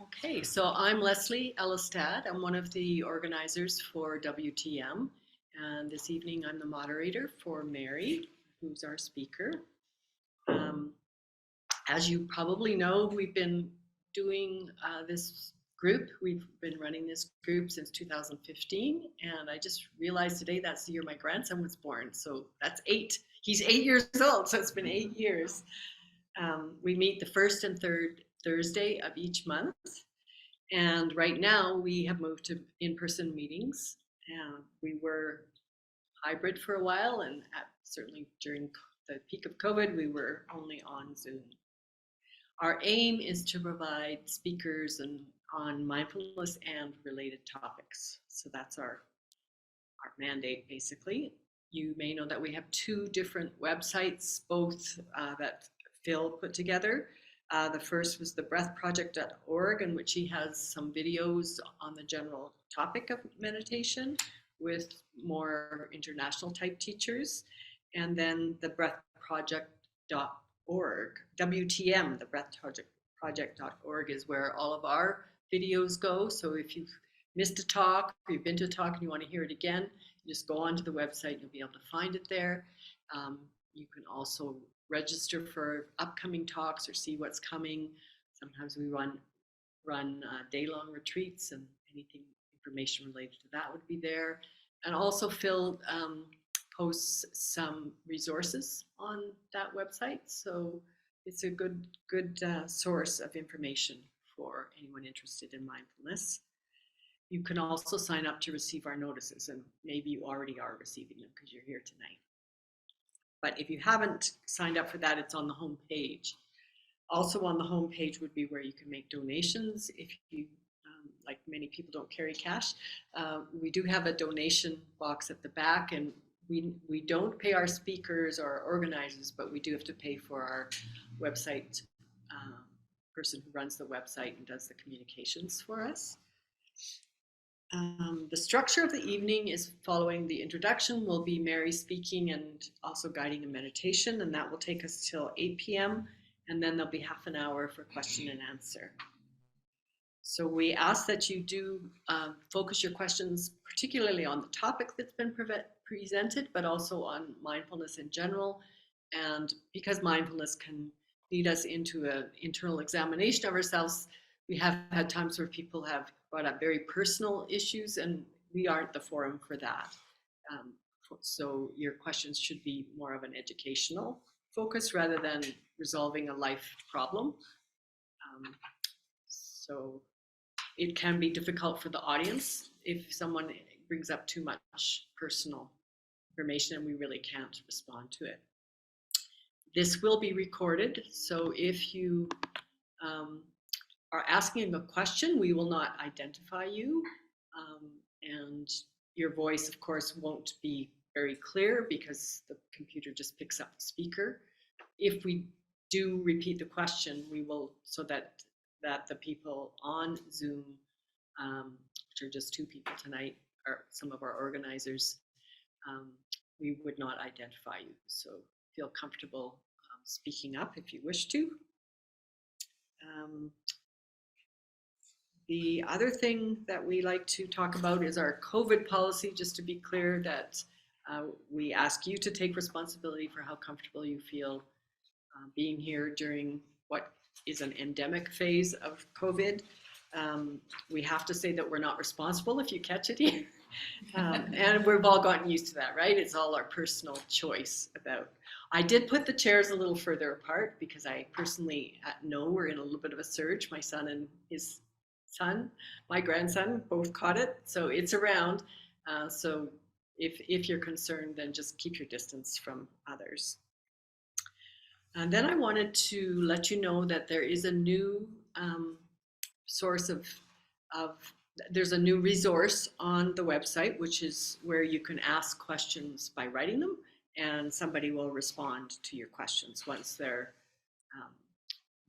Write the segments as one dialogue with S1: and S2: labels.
S1: Okay, so I'm Leslie Ellistad. I'm one of the organizers for WTM, and this evening I'm the moderator for Mary, who's our speaker. Um, as you probably know, we've been doing this group. We've been running this group since 2015, and I just realized today that's the year my grandson was born. So that's 8. He's 8 years old, so it's been 8 years. We meet the first and third Thursday of each month. And right now we have moved to in-person meetings. We were hybrid for a while, and certainly during the peak of COVID, we were only on Zoom. Our aim is to provide speakers on mindfulness and related topics. So that's our mandate, basically. You may know that we have 2 different websites, both that Phil put together. The first was the breathproject.org, in which he has some videos on the general topic of meditation with more international type teachers. And then the breathproject.org, WTM, the breathproject.org is where all of our videos go. So if you've missed a talk or you've been to a talk and you want to hear it again, you just go onto the website, you'll be able to find it there. You can also register for upcoming talks or see what's coming. Sometimes we run day-long retreats, and anything information related to that would be there. And also Phil posts some resources on that website, so it's a good source of information for anyone interested in mindfulness. You can also sign up to receive our notices, and maybe you already are receiving them because you're here tonight. But if you haven't signed up for that, it's on the home page. Also on the home page would be where you can make donations. If you, like many people don't carry cash, we do have a donation box at the back, and we don't pay our speakers or our organizers, but we do have to pay for our website person who runs the website and does the communications for us. The structure of the evening is following the introduction will be Mary speaking and also guiding a meditation, and that will take us till 8 p.m. and then there'll be half an hour for question and answer. So we ask that you do focus your questions particularly on the topic that's been presented, but also on mindfulness in general. And because mindfulness can lead us into an internal examination of ourselves, we have had times where people have brought up very personal issues, and we aren't the forum for that. So your questions should be more of an educational focus rather than resolving a life problem. So it can be difficult for the audience if someone brings up too much personal information and we really can't respond to it. This will be recorded, so if you are asking a question, we will not identify you, and your voice, of course, won't be very clear because the computer just picks up the speaker. If we do repeat the question, we will, so that the people on Zoom, which are just 2 people tonight, are some of our organizers, we would not identify you. So feel comfortable speaking up if you wish to. The other thing that we like to talk about is our COVID policy, just to be clear that we ask you to take responsibility for how comfortable you feel being here during what is an endemic phase of COVID. We have to say that we're not responsible if you catch it here. And we've all gotten used to that, right? It's all our personal choice about. I did put the chairs a little further apart because I personally know we're in a little bit of a surge. My son and his son, my grandson, both caught it, so it's around. So if you're concerned, then just keep your distance from others. And then I wanted to let you know that there is a new source there's a new resource on the website, which is where you can ask questions by writing them, and somebody will respond to your questions once they're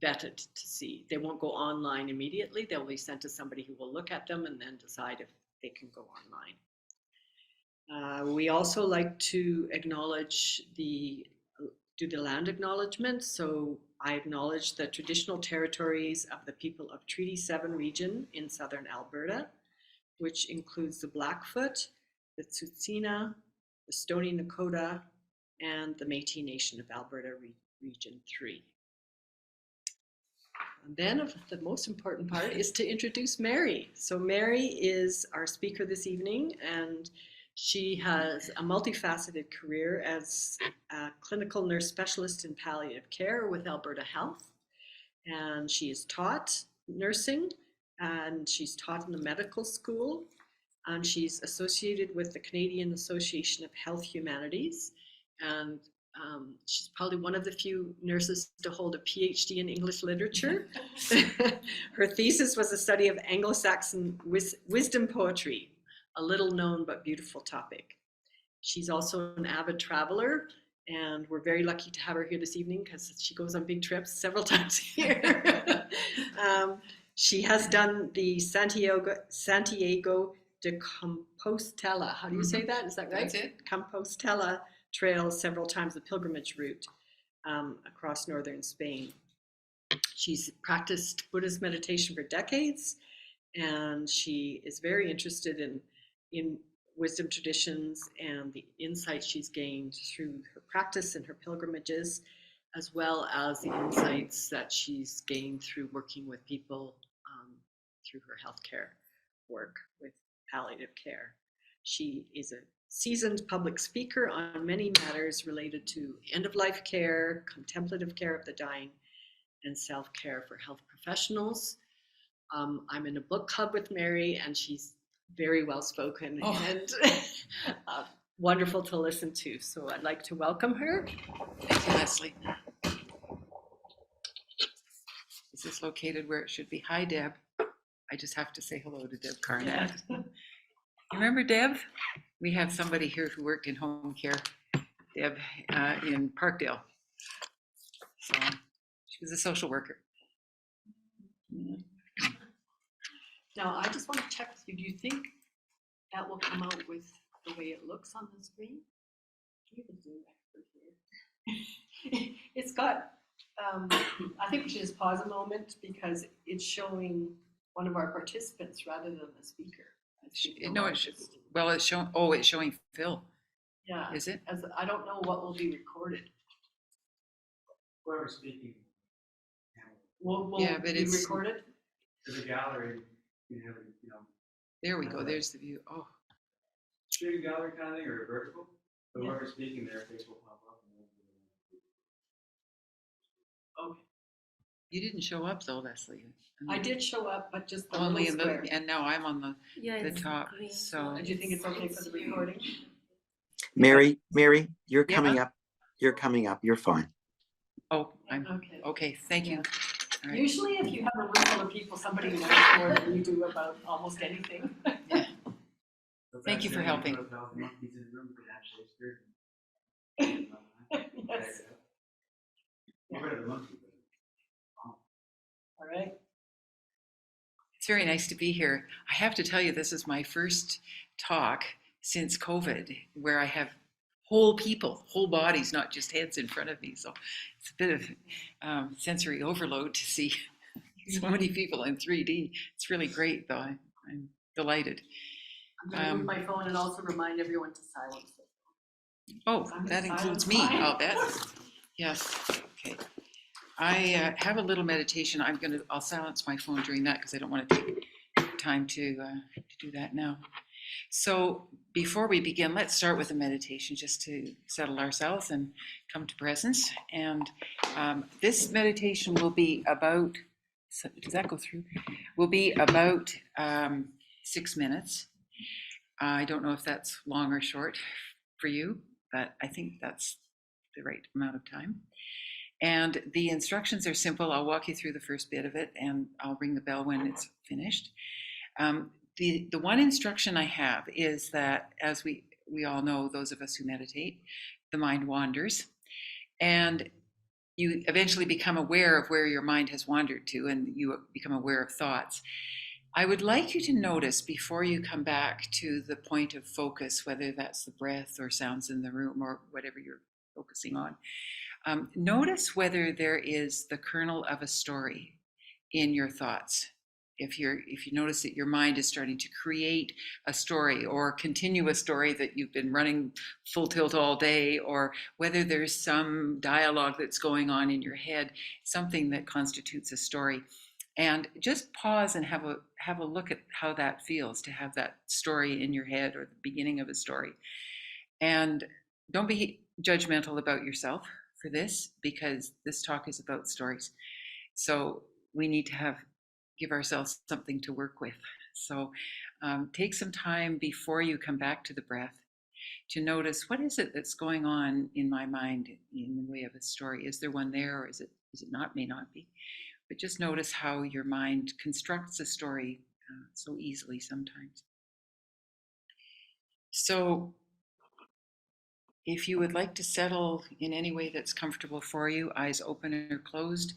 S1: vetted to see. They won't go online immediately. They'll be sent to somebody who will look at them and then decide if they can go online. We also like to acknowledge do the land acknowledgement. So I acknowledge the traditional territories of the people of Treaty 7 region in southern Alberta, which includes the Blackfoot, the Tsuut'ina, the Stoney Nakoda, and the Métis Nation of Alberta Region 3. And then the most important part is to introduce Mary. So Mary is our speaker this evening, and she has a multifaceted career as a clinical nurse specialist in palliative care with Alberta Health. And she has taught nursing, and she's taught in the medical school, and she's associated with the Canadian Association of Health Humanities. And she's probably one of the few nurses to hold a PhD in English literature. Her thesis was a study of Anglo-Saxon wisdom poetry, a little known but beautiful topic. She's also an avid traveler, and we're very lucky to have her here this evening because she goes on big trips several times a year. She has done the Santiago de Compostela. How do you say that? Is that right?
S2: That's it.
S1: Compostela Trail several times, the pilgrimage route across northern Spain. She's practiced Buddhist meditation for decades, and she is very interested in wisdom traditions and the insights she's gained through her practice and her pilgrimages, as well as the insights that she's gained through working with people through her healthcare work with palliative care. She is a seasoned public speaker on many matters related to end-of-life care, contemplative care of the dying, and self-care for health professionals. I'm in a book club with Mary, and she's very well-spoken and wonderful to listen to. So I'd like to welcome her.
S2: Thank you, Leslie. Is this located where it should be? Hi, Deb. I just have to say hello to Deb Carnett.
S1: Yeah.
S2: Remember Deb? We have somebody here who worked in home care, Deb, in Parkdale. So she was a social worker.
S1: Now, I just want to check with you. Do you think that will come out with the way it looks on the screen? You have a Zoom expert here. It's got, I think we should just pause a moment because it's showing one of our participants rather than the speaker.
S2: No, it's showing. Oh, it's showing Phil.
S1: Yeah.
S2: Is it?
S1: I don't know what will be recorded.
S3: Whoever's speaking.
S1: Will
S2: Yeah, but
S1: be
S2: it's
S1: recorded?
S3: There's a gallery. You have,
S2: There we go. There's the view. Oh.
S3: Straight gallery kind of thing or vertical. So
S1: Yeah.
S3: whoever's speaking, their face will pop up.
S1: Okay.
S2: You didn't show up though, Leslie.
S1: I did show up, but just the
S2: Only
S1: little
S2: in
S1: square.
S2: and now I'm on the top. So
S1: Do you think it's okay for the recording?
S4: Mary, you're
S2: Yeah.
S4: coming up. You're coming up. You're fine.
S2: oh, I'm
S1: Okay.
S2: okay. Thank you. All right.
S1: Usually if you have a room full of people, somebody knows more than you do about almost anything.
S2: Yeah. Thank you for helping.
S1: Yes. All right.
S2: It's very nice to be here. I have to tell you, this is my first talk since COVID where I have whole people, whole bodies, not just heads in front of me. So it's a bit of sensory overload to see so many people in 3D. It's really great, though. I'm delighted.
S1: I'm going to move my phone and also remind everyone to silence it.
S2: Oh,
S1: I'm
S2: that
S1: gonna
S2: includes
S1: silence
S2: me.
S1: mine.
S2: I'll bet. Yes. Okay. I have a little meditation. I'll silence my phone during that because I don't want to take time to do that now. So before we begin, let's start with a meditation just to settle ourselves and come to presence. And this meditation will be about, does that go through? Will be about 6 minutes. I don't know if that's long or short for you, but I think that's the right amount of time. And the instructions are simple. I'll walk you through the first bit of it and I'll ring the bell when it's finished. The one instruction I have is that, as we all know, those of us who meditate, the mind wanders, and you eventually become aware of where your mind has wandered to, and you become aware of thoughts. I would like you to notice before you come back to the point of focus, whether that's the breath or sounds in the room or whatever you're focusing on, Notice whether there is the kernel of a story in your thoughts. If you notice that your mind is starting to create a story or continue a story that you've been running full tilt all day, or whether there's some dialogue that's going on in your head, something that constitutes a story. And just pause and have a look at how that feels to have that story in your head or the beginning of a story. And don't be judgmental about yourself for this, because this talk is about stories. So we need to give ourselves something to work with. So take some time before you come back to the breath to notice, what is it that's going on in my mind in the way of a story? Is there one there, or is it not? May not be. But just notice how your mind constructs a story so easily sometimes. So if you would like to settle in any way that's comfortable for you, eyes open or closed,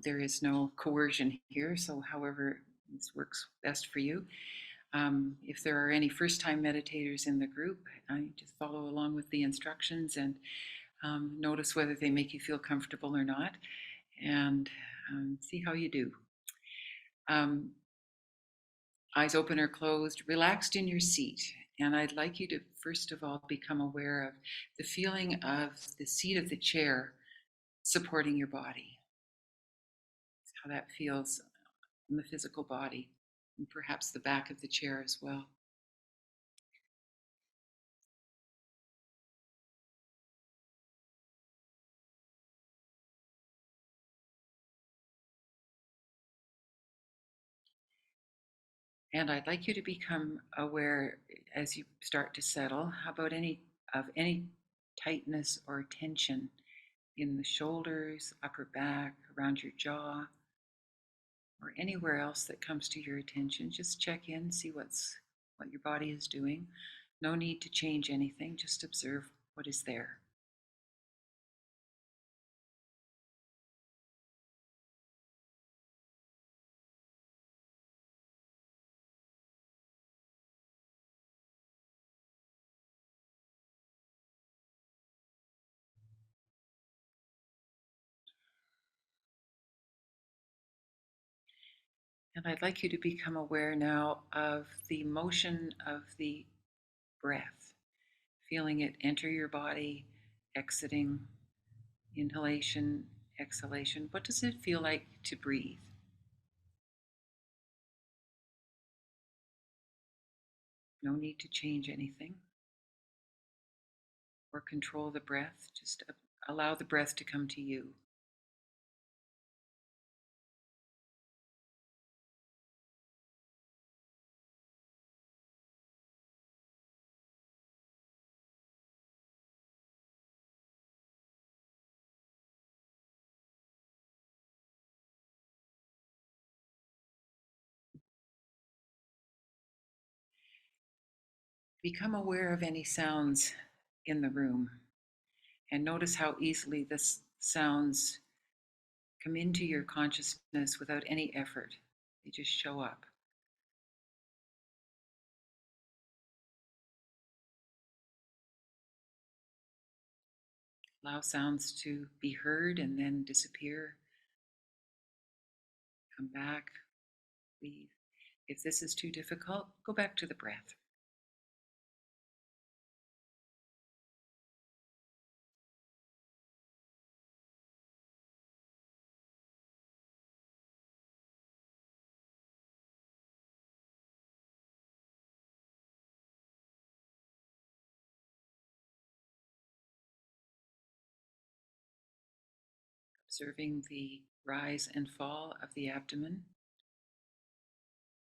S2: there is no coercion here, so however this works best for you. If there are any first-time meditators in the group, just follow along with the instructions and notice whether they make you feel comfortable or not, and see how you do. Eyes open or closed, relaxed in your seat. And I'd like you to, first of all, become aware of the feeling of the seat of the chair supporting your body. How that feels in the physical body, and perhaps the back of the chair as well. And I'd like you to become aware as you start to settle about any tightness or tension in the shoulders, upper back, around your jaw, or anywhere else that comes to your attention. Just check in, see what your body is doing. No need to change anything, just observe what is there. And I'd like you to become aware now of the motion of the breath, feeling it enter your body, exiting, inhalation, exhalation. What does it feel like to breathe? No need to change anything or control the breath. Just allow the breath to come to you. Become aware of any sounds in the room and notice how easily this sounds come into your consciousness without any effort. They just show up. Allow sounds to be heard and then disappear. Come back, leave. If this is too difficult, go back to the breath. Observing the rise and fall of the abdomen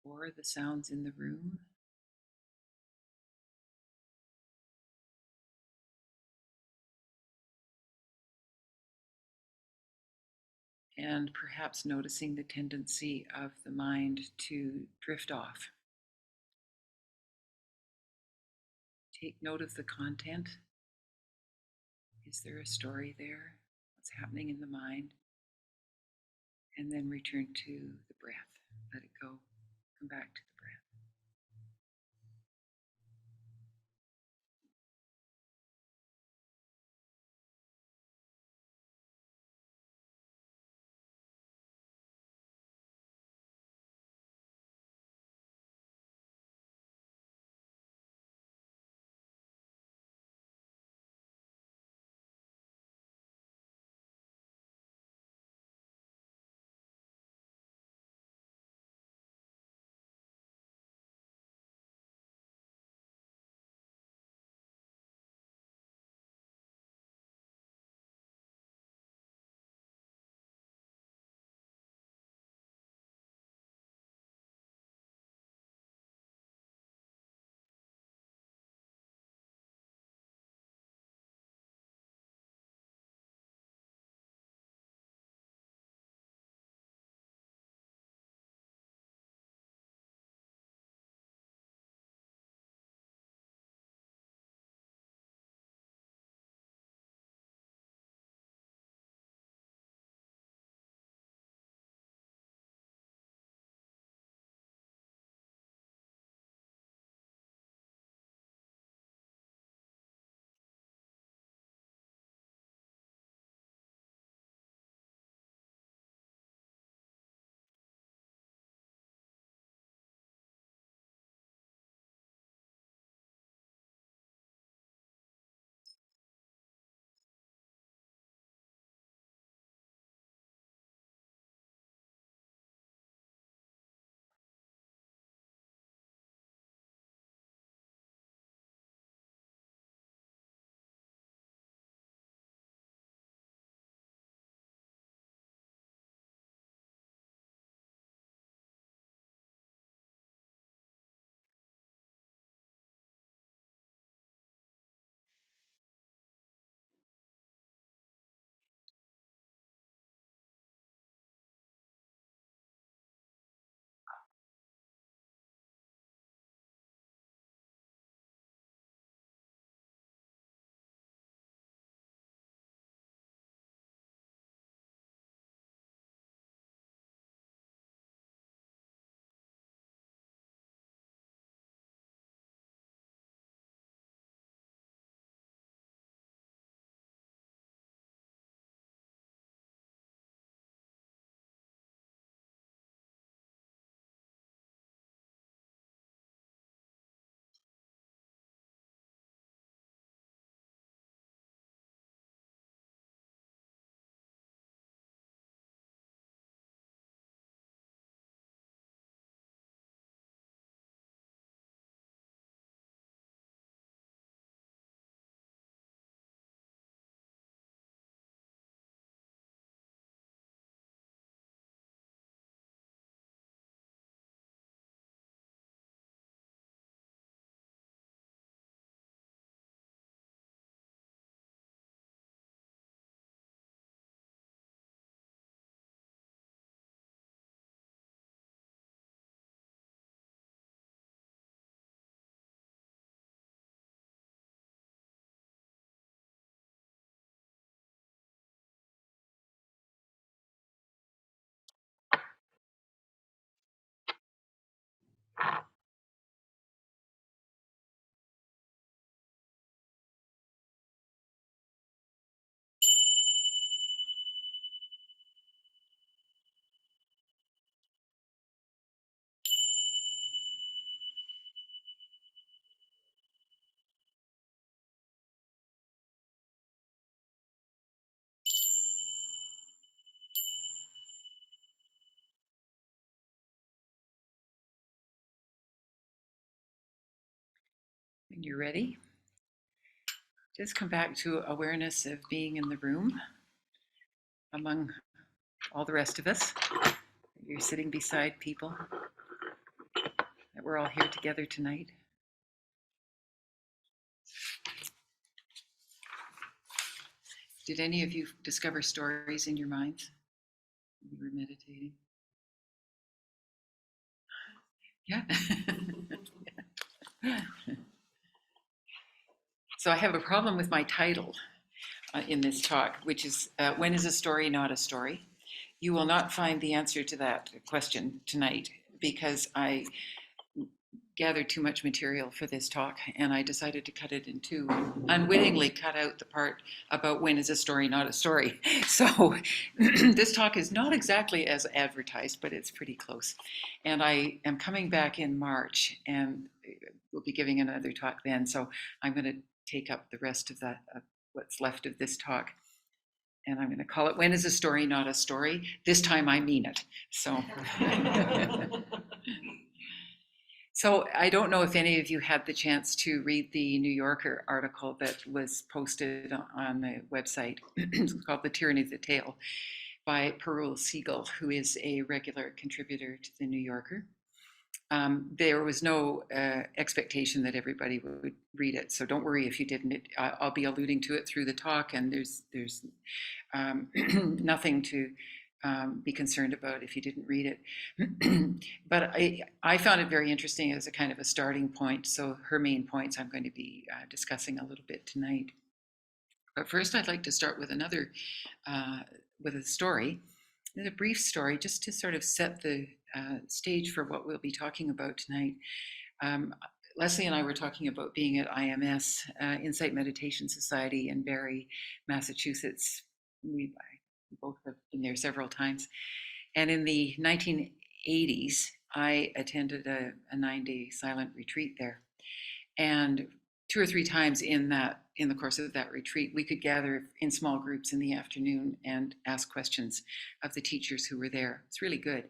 S2: or the sounds in the room. And perhaps noticing the tendency of the mind to drift off. Take note of the content. Is there a story there? What's happening in the mind? And then return to the breath. Let it go. Come back to the breath. When you're ready, just come back to awareness of being in the room among all the rest of us. You're sitting beside people, that we're all here together tonight. Did any of you discover stories in your minds when you were meditating? Yeah. So I have a problem with my title in this talk, which is When is a Story Not a Story? You will not find the answer to that question tonight because I gathered too much material for this talk and I decided to cut it in two, unwittingly cut out the part about when is a story not a story. So this talk is not exactly as advertised, but it's pretty close. And I am coming back in March and we'll be giving another talk then. So I'm going to take up the rest of that, what's left of this talk. And I'm going to call it When is a Story Not a Story? This time I mean it. So. So I don't know if any of you had the chance to read the New Yorker article that was posted on the website. It's called The Tyranny of the Tail by Perul Siegel, who is a regular contributor to the New Yorker. There was no expectation that everybody would read it, so don't worry if you didn't. I'll be alluding to it through the talk, and there's nothing to be concerned about if you didn't read it. But I found it very interesting as a kind of a starting point. So her main points I'm going to be discussing a little bit tonight. But first I'd like to start with with a story, a brief story, just to sort of set the stage for what we'll be talking about tonight. Leslie and I were talking about being at IMS, Insight Meditation Society in Barre, Massachusetts. We both have been there several times. And in the 1980s, I attended a 9-day silent retreat there. And 2 or 3 times in the course of that retreat, we could gather in small groups in the afternoon and ask questions of the teachers who were there. It's really good.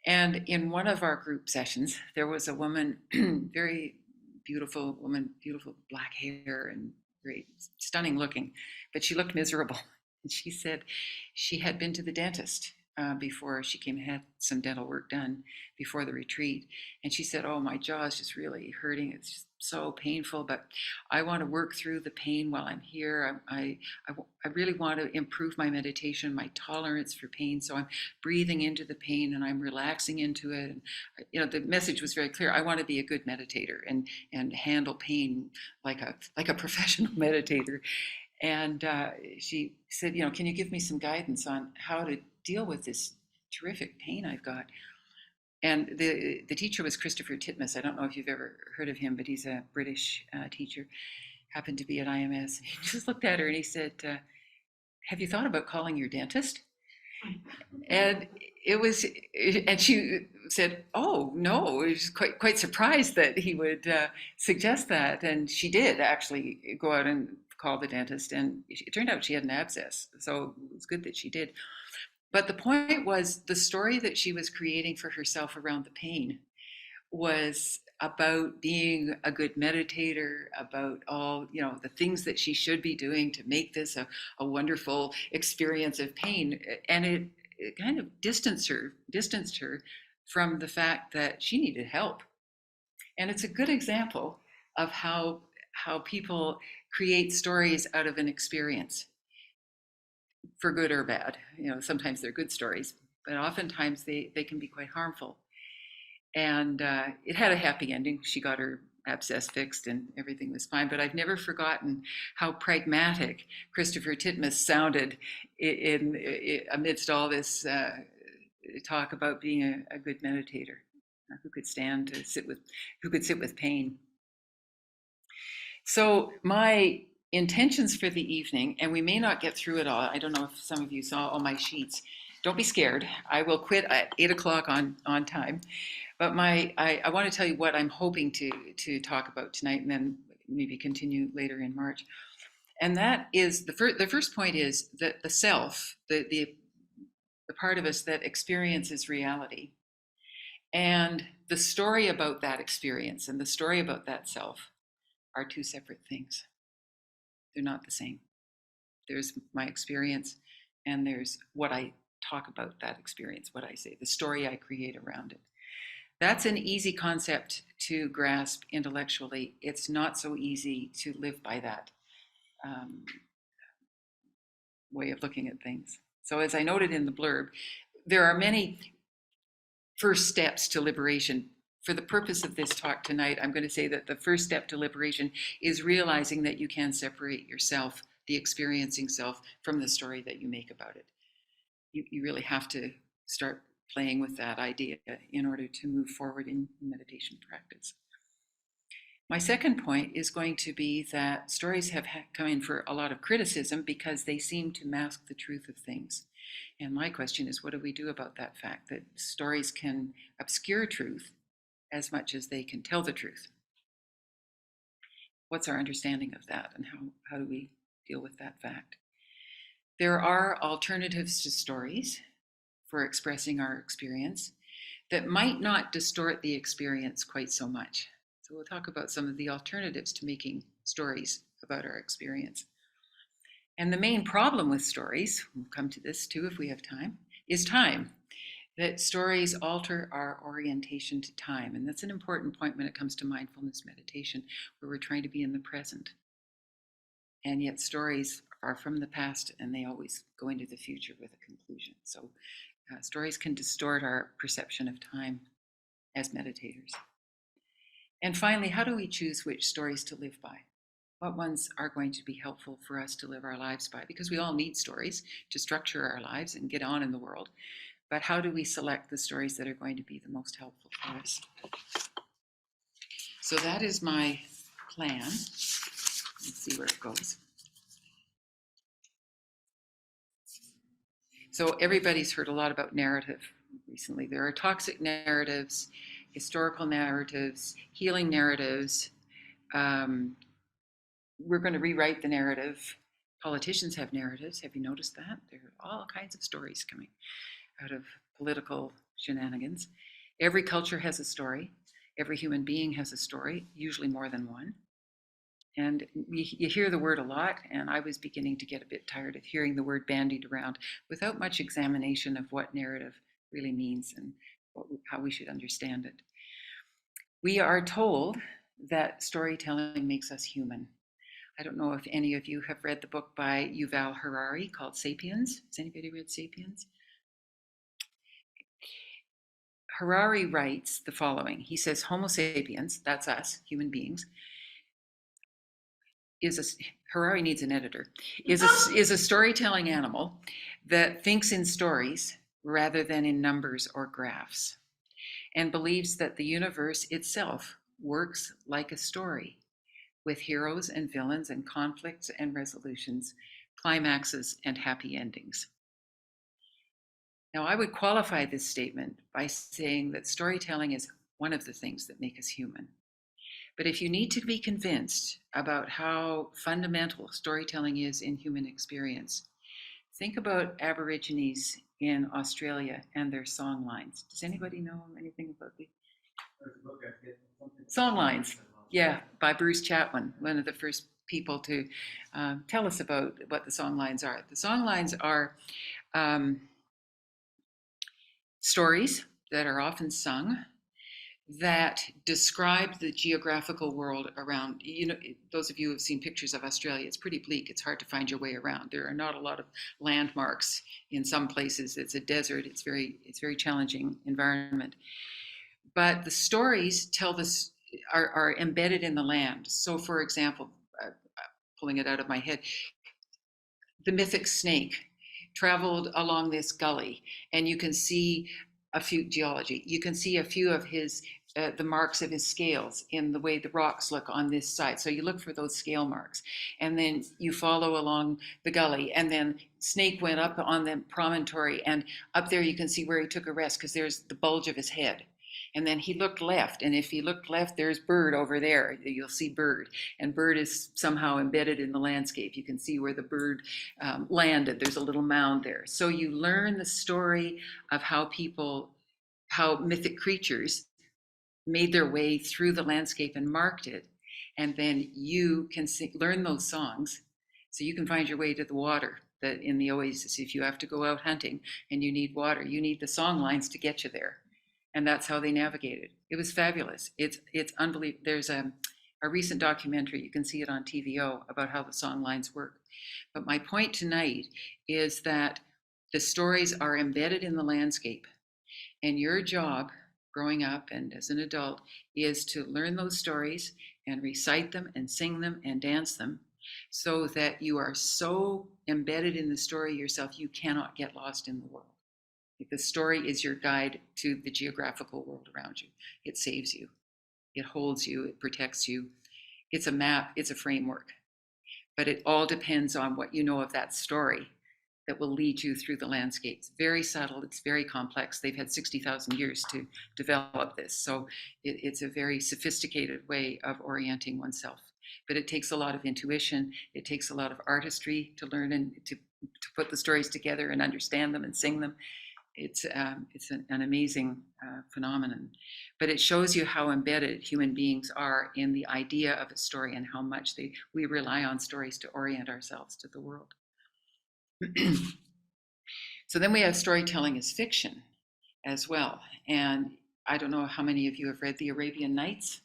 S2: And in one of our group sessions, there was a woman, very beautiful woman, beautiful black hair and very stunning looking, but she looked miserable. And she said she had been to the dentist before she came and had some dental work done before the retreat. And she said, oh, my jaw is just really hurting. It's just so painful, but I want to work through the pain while I'm here. I really want to improve my meditation, my tolerance for pain. So I'm breathing into the pain and I'm relaxing into it. And, you know, the message was very clear. I want to be a good meditator and handle pain like a professional meditator. And she said, you know, can you give me some guidance on how to deal with this terrific pain I've got? And the teacher was Christopher Titmuss. I don't know if you've ever heard of him, but he's a British teacher, happened to be at IMS. He just looked at her and he said, have you thought about calling your dentist? And she said, oh, no. I was quite surprised that he would suggest that. And she did actually go out and call the dentist. And it turned out she had an abscess. So it was good that she did. But the point was the story that she was creating for herself around the pain was about being a good meditator, about all, you know, the things that she should be doing to make this a wonderful experience of pain. And it kind of distanced her from the fact that she needed help. And it's a good example of how people create stories out of an experience, for good or bad. You know, sometimes they're good stories, but oftentimes they can be quite harmful. And it had a happy ending. She got her abscess fixed and everything was fine. But I've never forgotten how pragmatic Christopher Titmuss sounded amidst all this talk about being a good meditator who could sit with pain. So my intentions for the evening, and we may not get through it all. I don't know if some of you saw all my sheets. Don't be scared. I will quit at 8 o'clock on time. But I want to tell you what I'm hoping to talk about tonight, and then maybe continue later in March. And that is the first point is that the self, the part of us that experiences reality, and the story about that experience and the story about that self are two separate things. They're not the same. There's my experience, and there's what I talk about that experience, what I say, the story I create around it. That's an easy concept to grasp intellectually. It's not so easy to live by that way of looking at things. So, as I noted in the blurb, there are many first steps to liberation. For the purpose of this talk tonight, I'm going to say that the first step to liberation is realizing that you can separate yourself, the experiencing self, from the story that you make about it. You really have to start playing with that idea in order to move forward in meditation practice. My second point is going to be that stories have come in for a lot of criticism because they seem to mask the truth of things. And my question is, what do we do about that fact that stories can obscure truth as much as they can tell the truth? What's our understanding of that, and how do we deal with that fact? There are alternatives to stories for expressing our experience that might not distort the experience quite so much. So we'll talk about some of the alternatives to making stories about our experience. And the main problem with stories, we'll come to this too if we have time, is time. That stories alter our orientation to time. And that's an important point when it comes to mindfulness meditation, where we're trying to be in the present. And yet stories are from the past, and they always go into the future with a conclusion. So stories can distort our perception of time as meditators. And finally, how do we choose which stories to live by? What ones are going to be helpful for us to live our lives by? Because we all need stories to structure our lives and get on in the world. But how do we select the stories that are going to be the most helpful for us? So that is my plan. Let's see where it goes. So everybody's heard a lot about narrative recently. There are toxic narratives, historical narratives, healing narratives. We're going to rewrite the narrative. Politicians have narratives. Have you noticed that? There are all kinds of stories coming out of political shenanigans. Every culture has a story. Every human being has a story, usually more than one. And you hear the word a lot, and I was beginning to get a bit tired of hearing the word bandied around without much examination of what narrative really means and how we should understand it. We are told that storytelling makes us human. I don't know if any of you have read the book by Yuval Harari called Sapiens. Has anybody read Sapiens? Harari writes the following. He says, Homo sapiens, that's us, human beings, Harari needs an editor, is a storytelling animal that thinks in stories rather than in numbers or graphs, and believes that the universe itself works like a story, with heroes and villains and conflicts and resolutions, climaxes and happy endings. Now, I would qualify this statement by saying that storytelling is one of the things that make us human. But if you need to be convinced about how fundamental storytelling is in human experience, think about Aborigines in Australia and their song lines. Does anybody know anything about the song lines? Yeah, by Bruce Chatwin, one of the first people to tell us about what the song lines are. The song lines are stories that are often sung that describe the geographical world around. You know, those of you who have seen pictures of Australia, it's pretty bleak. It's hard to find your way around. There are not a lot of landmarks in some places. It's a desert. It's very challenging environment. But the stories tell this are embedded in the land. So, for example, pulling it out of my head, the mythic snake traveled along this gully, and you can see a few geology. You can see a few of his the marks of his scales in the way the rocks look on this side. So you look for those scale marks, and then you follow along the gully, and then snake went up on the promontory, and up there you can see where he took a rest because there's the bulge of his head. And then he looked left, and if he looked left, there's bird over there. You'll see bird, and bird is somehow embedded in the landscape. You can see where the bird landed. There's a little mound there. So you learn the story of how mythic creatures made their way through the landscape and marked it. and then you can learn those songs, so you can find your way to the water. That in the oasis, if you have to go out hunting and you need water, you need the song lines to get you there, and that's how they navigated. It was fabulous. It's unbelievable. There's a recent documentary, you can see it on TVO, about how the song lines work. But my point tonight is that the stories are embedded in the landscape, and your job growing up and as an adult is to learn those stories and recite them and sing them and dance them, so that you are so embedded in the story yourself you cannot get lost in the world. The story is your guide to the geographical world around you. It saves you, it holds you, it protects you. It's a map, it's a framework, but it all depends on what you know of that story that will lead you through the landscape. It's very subtle, it's very complex. They've had 60,000 years to develop this. So it's a very sophisticated way of orienting oneself. But it takes a lot of intuition, it takes a lot of artistry to learn and to put the stories together and understand them and sing them. It's an amazing phenomenon. But it shows you how embedded human beings are in the idea of a story and how much we rely on stories to orient ourselves to the world. So then we have storytelling as fiction as well. And I don't know how many of you have read the Arabian Nights,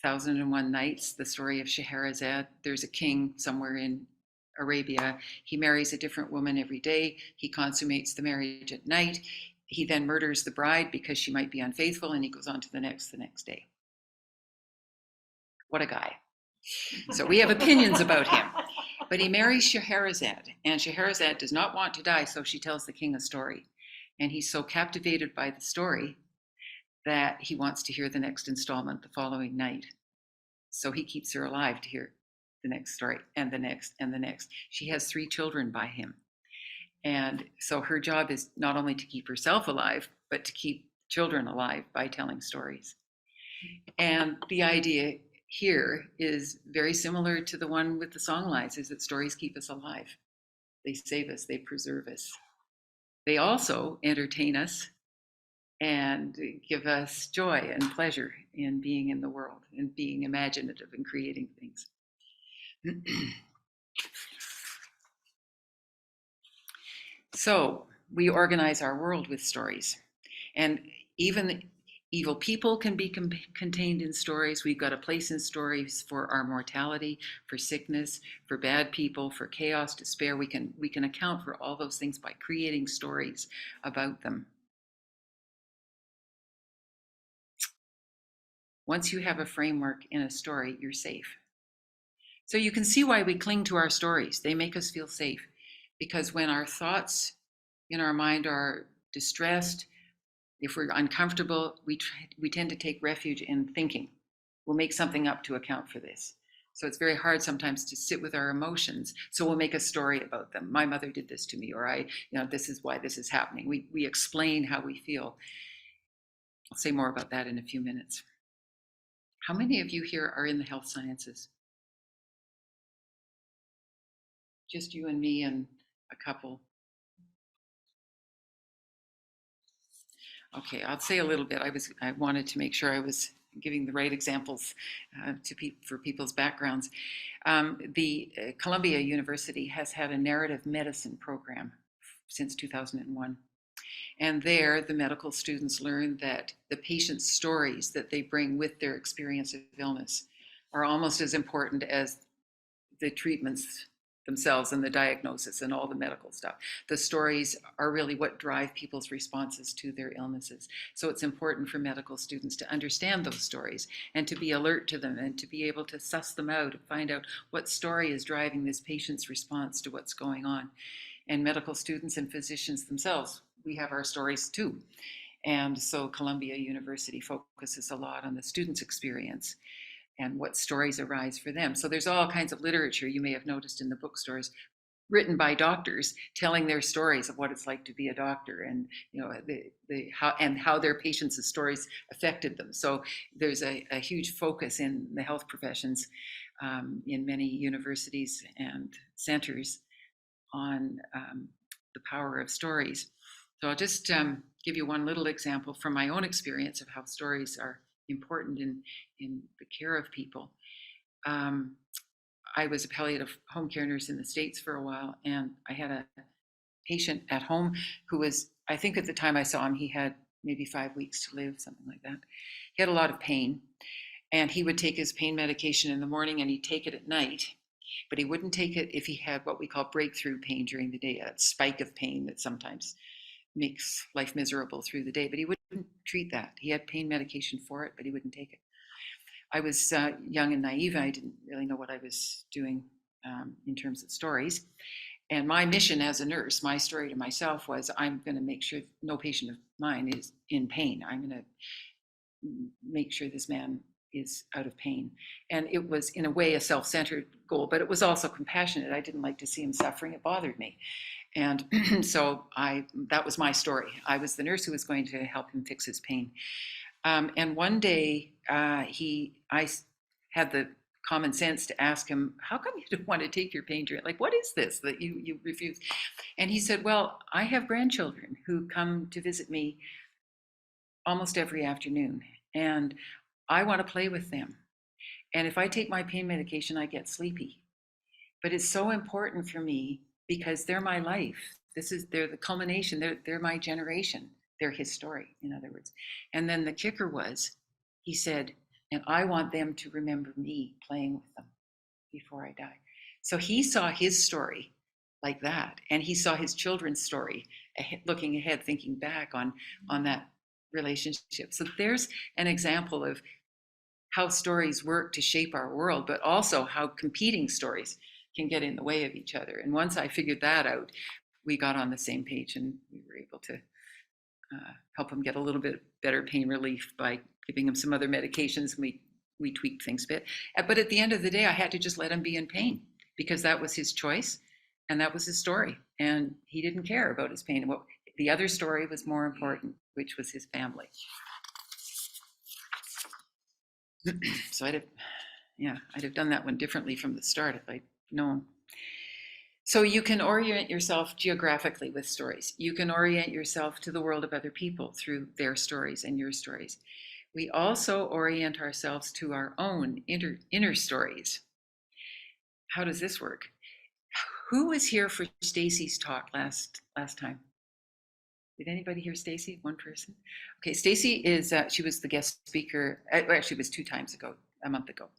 S2: 1001 Nights, the story of Scheherazade. There's a king somewhere in Arabia. He marries a different woman every day. He consummates the marriage at night. He then murders the bride because she might be unfaithful, and he goes on to the next day. What a guy. So we have opinions about him. But he marries Scheherazade, and Scheherazade does not want to die, so she tells the king a story. And he's so captivated by the story that he wants to hear the next installment the following night. So he keeps her alive to hear the next story, and the next, and the next. She has 3 children by him. And so her job is not only to keep herself alive, but to keep children alive by telling stories. And the idea here is very similar to the one with the song lines, is that stories keep us alive. They save us, they preserve us. They also entertain us and give us joy and pleasure in being in the world and being imaginative and creating things. So we organize our world with stories, and even evil people can be contained in stories. We've got a place in stories for our mortality, for sickness, for bad people, for chaos, despair. We can account for all those things by creating stories about them. Once you have a framework in a story, you're safe. So you can see why we cling to our stories. They make us feel safe, because when our thoughts in our mind are distressed, if we're uncomfortable, we tend to take refuge in thinking. We'll make something up to account for this. So it's very hard sometimes to sit with our emotions. So we'll make a story about them. My mother did this to me, or this is why this is happening. We explain how we feel. I'll say more about that in a few minutes. How many of you here are in the health sciences? Just you and me and a couple. Okay, I'll say a little bit. I wanted to make sure I was giving the right examples for people's backgrounds. The Columbia University has had a narrative medicine program since 2001. And there, the medical students learn that the patient's stories that they bring with their experience of illness are almost as important as the treatments themselves and the diagnosis and all the medical stuff. The stories are really what drive people's responses to their illnesses. So it's important for medical students to understand those stories and to be alert to them and to be able to suss them out and find out what story is driving this patient's response to what's going on. And medical students and physicians themselves, we have our stories too. And so Columbia University focuses a lot on the student's experience and what stories arise for them. So there's all kinds of literature you may have noticed in the bookstores written by doctors telling their stories of what it's like to be a doctor, and how their patients' stories affected them. So there's a huge focus in the health professions in many universities and centers on the power of stories. So I'll just give you one little example from my own experience of how stories are important in the care of people. I was a palliative home care nurse in the States for a while, and I had a patient at home who was, I think at the time I saw him, he had maybe 5 weeks to live, something like that. He had a lot of pain, and he would take his pain medication in the morning and he'd take it at night, but he wouldn't take it if he had what we call breakthrough pain during the day, a spike of pain that sometimes makes life miserable through the day, but he wouldn't treat that. He had pain medication for it, but he wouldn't take it. I was young and naive. I didn't really know what I was doing in terms of stories. And my mission as a nurse, my story to myself was, I'm going to make sure no patient of mine is in pain. I'm going to make sure this man is out of pain. And it was, in a way, a self-centered goal, but it was also compassionate. I didn't like to see him suffering. It bothered me. And so that was my story. I was the nurse who was going to help him fix his pain. And one day, I had the common sense to ask him, how come you don't want to take your pain drink? Like, what is this that you refuse? And he said, well, I have grandchildren who come to visit me almost every afternoon, and I want to play with them. And if I take my pain medication, I get sleepy. But it's so important for me because they're my life. They're the culmination. They're my generation. They're his story, in other words. And then the kicker was, he said, and I want them to remember me playing with them before I die. So he saw his story like that, and he saw his children's story, looking ahead, thinking back on that relationship. So there's an example of how stories work to shape our world, but also how competing stories can get in the way of each other. And once I figured that out, we got on the same page, and we were able to help him get a little bit better pain relief by giving him some other medications. We tweaked things a bit. But at the end of the day, I had to just let him be in pain because that was his choice and that was his story. And he didn't care about his pain. The other story was more important, which was his family. So I'd have done that one differently from the start if I'd known. So you can orient yourself geographically with stories. You can orient yourself to the world of other people through their stories and your stories. We also orient ourselves to our own inner stories. How does this work? Who was here for Stacy's talk last time? Did anybody hear Stacy? One person? Okay, Stacy is, she was the guest speaker, actually it was 2 times ago, a month ago.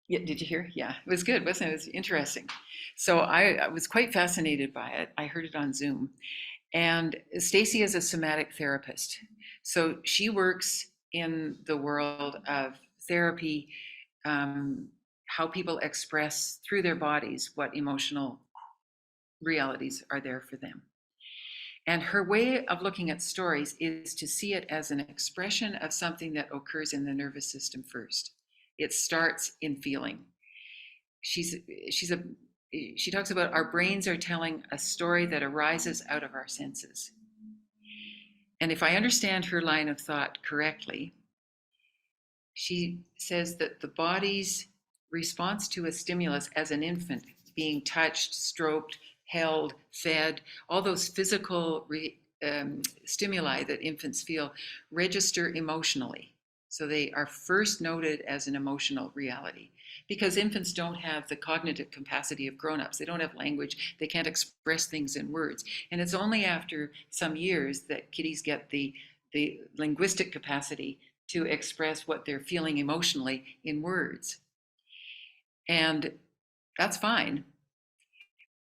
S2: Yeah, did you hear? Yeah, it was good, wasn't it? It was interesting. So I was quite fascinated by it. I heard it on Zoom. And Stacy is a somatic therapist. So she works in the world of therapy, how people express through their bodies what emotional realities are there for them. And her way of looking at stories is to see it as an expression of something that occurs in the nervous system first. It starts in feeling. She talks about our brains are telling a story that arises out of our senses. And if I understand her line of thought correctly, she says that the body's response to a stimulus as an infant, being touched, stroked, held, fed, all those physical stimuli that infants feel register emotionally. So they are first noted as an emotional reality because infants don't have the cognitive capacity of grown-ups. They don't have language. They can't express things in words. And it's only after some years that kiddies get the linguistic capacity to express what they're feeling emotionally in words. And that's fine.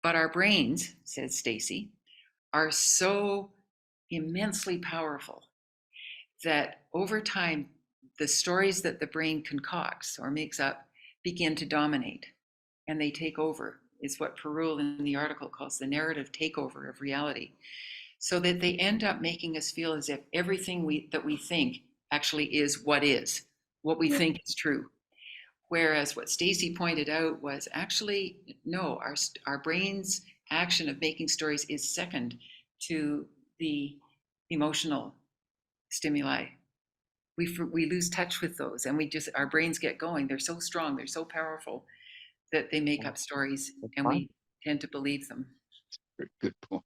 S2: But our brains, says Stacy, are so immensely powerful that over time, the stories that the brain concocts or makes up begin to dominate, and they take over, is what Perul in the article calls the narrative takeover of reality, so that they end up making us feel as if everything that we think actually is what we think is true. Whereas what Stacy pointed out was actually, no, our brain's action of making stories is second to the emotional stimuli. We lose touch with those, and our brains get going. They're so strong, they're so powerful that they make up stories, and we tend to believe them.
S5: Good point.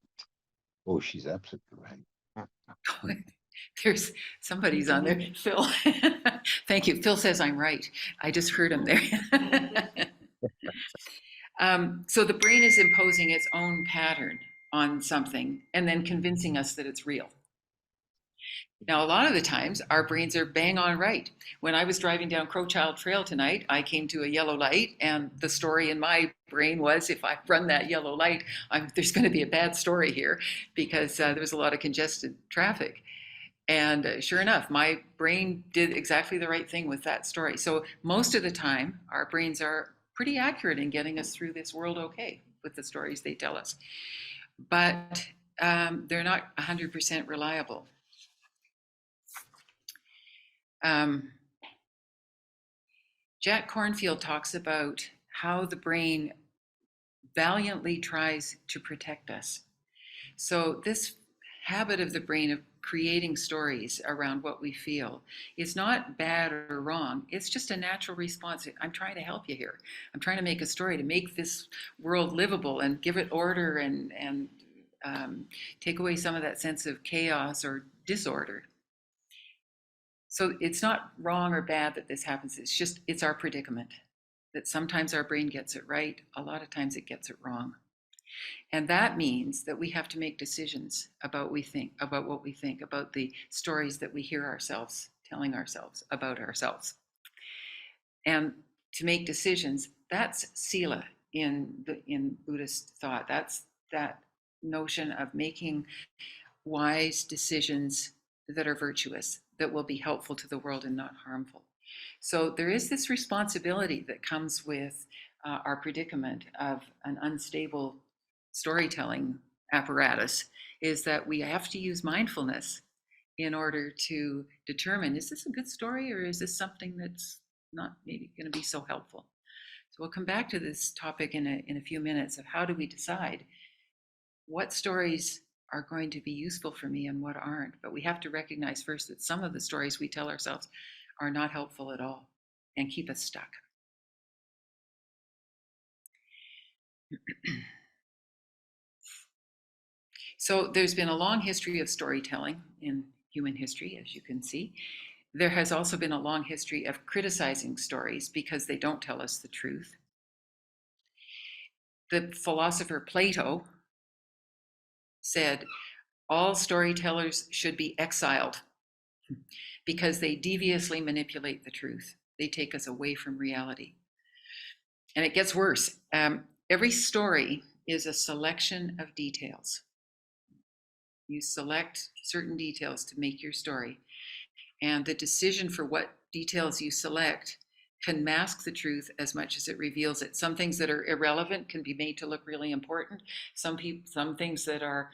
S5: Oh, she's absolutely right.
S2: There's somebody's on there. Phil. Thank you. Phil says I'm right. I just heard him there. So the brain is imposing its own pattern on something and then convincing us that it's real. Now, a lot of the times, our brains are bang on right. When I was driving down Crowchild Trail tonight, I came to a yellow light, and the story in my brain was, if I run that yellow light, there's going to be a bad story here, because there was a lot of congested traffic. And sure enough, my brain did exactly the right thing with that story. So most of the time, our brains are pretty accurate in getting us through this world okay with the stories they tell us. But they're not 100% reliable. Jack Kornfield talks about how the brain valiantly tries to protect us. So this habit of the brain of creating stories around what we feel is not bad or wrong. It's just a natural response. I'm trying to help you here. I'm trying to make a story to make this world livable and give it order and take away some of that sense of chaos or disorder. So it's not wrong or bad that this happens. It's our predicament, that sometimes our brain gets it right, a lot of times it gets it wrong. And that means that we have to make decisions about what we think, about the stories that we hear ourselves telling ourselves about ourselves. And to make decisions, that's sila in Buddhist thought. That's that notion of making wise decisions that are virtuous, that will be helpful to the world and not harmful. So there is this responsibility that comes with our predicament of an unstable storytelling apparatus, is that we have to use mindfulness in order to determine, is this a good story or is this something that's not maybe going to be so helpful? So we'll come back to this topic in a few minutes of how do we decide what stories are going to be useful for me and what aren't. But we have to recognize first that some of the stories we tell ourselves are not helpful at all and keep us stuck. So there's been a long history of storytelling in human history, as you can see. There has also been a long history of criticizing stories because they don't tell us the truth. The philosopher Plato said, all storytellers should be exiled because they deviously manipulate the truth. They take us away from reality. And it gets worse. Every story is a selection of details. You select certain details to make your story. And the decision for what details you select can mask the truth as much as it reveals it. Some things that are irrelevant can be made to look really important. Some things that are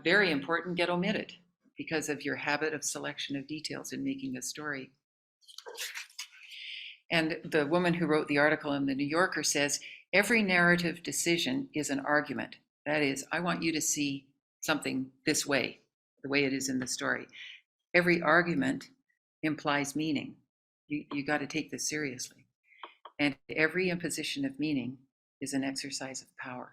S2: very important get omitted because of your habit of selection of details in making a story. And the woman who wrote the article in the New Yorker says, every narrative decision is an argument. That is, I want you to see something this way, the way it is in the story. Every argument implies meaning. You got to take this seriously. And every imposition of meaning is an exercise of power.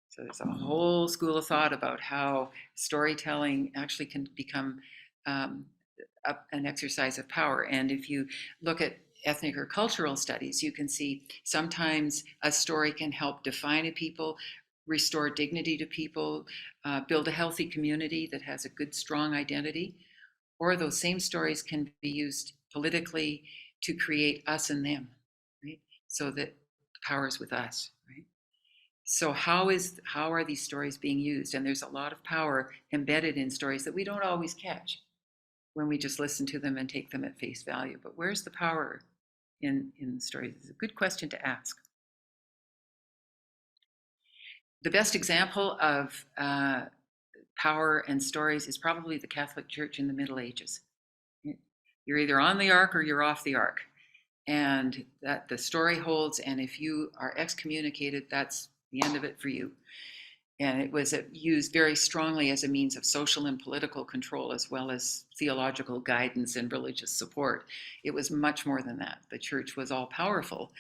S2: So there's a whole school of thought about how storytelling actually can become an exercise of power. And if you look at ethnic or cultural studies, you can see sometimes a story can help define a people, restore dignity to people, build a healthy community that has a good, strong identity. Or those same stories can be used politically to create us and them, right? So that power is with us, right? So how are these stories being used? And there's a lot of power embedded in stories that we don't always catch when we just listen to them and take them at face value. But where's the power in the stories? It's a good question to ask. The best example of power and stories is probably the Catholic Church in the Middle Ages. You're either on the ark or you're off the ark. And that the story holds, and if you are excommunicated, that's the end of it for you. And it was used very strongly as a means of social and political control, as well as theological guidance and religious support. It was much more than that. The church was all powerful.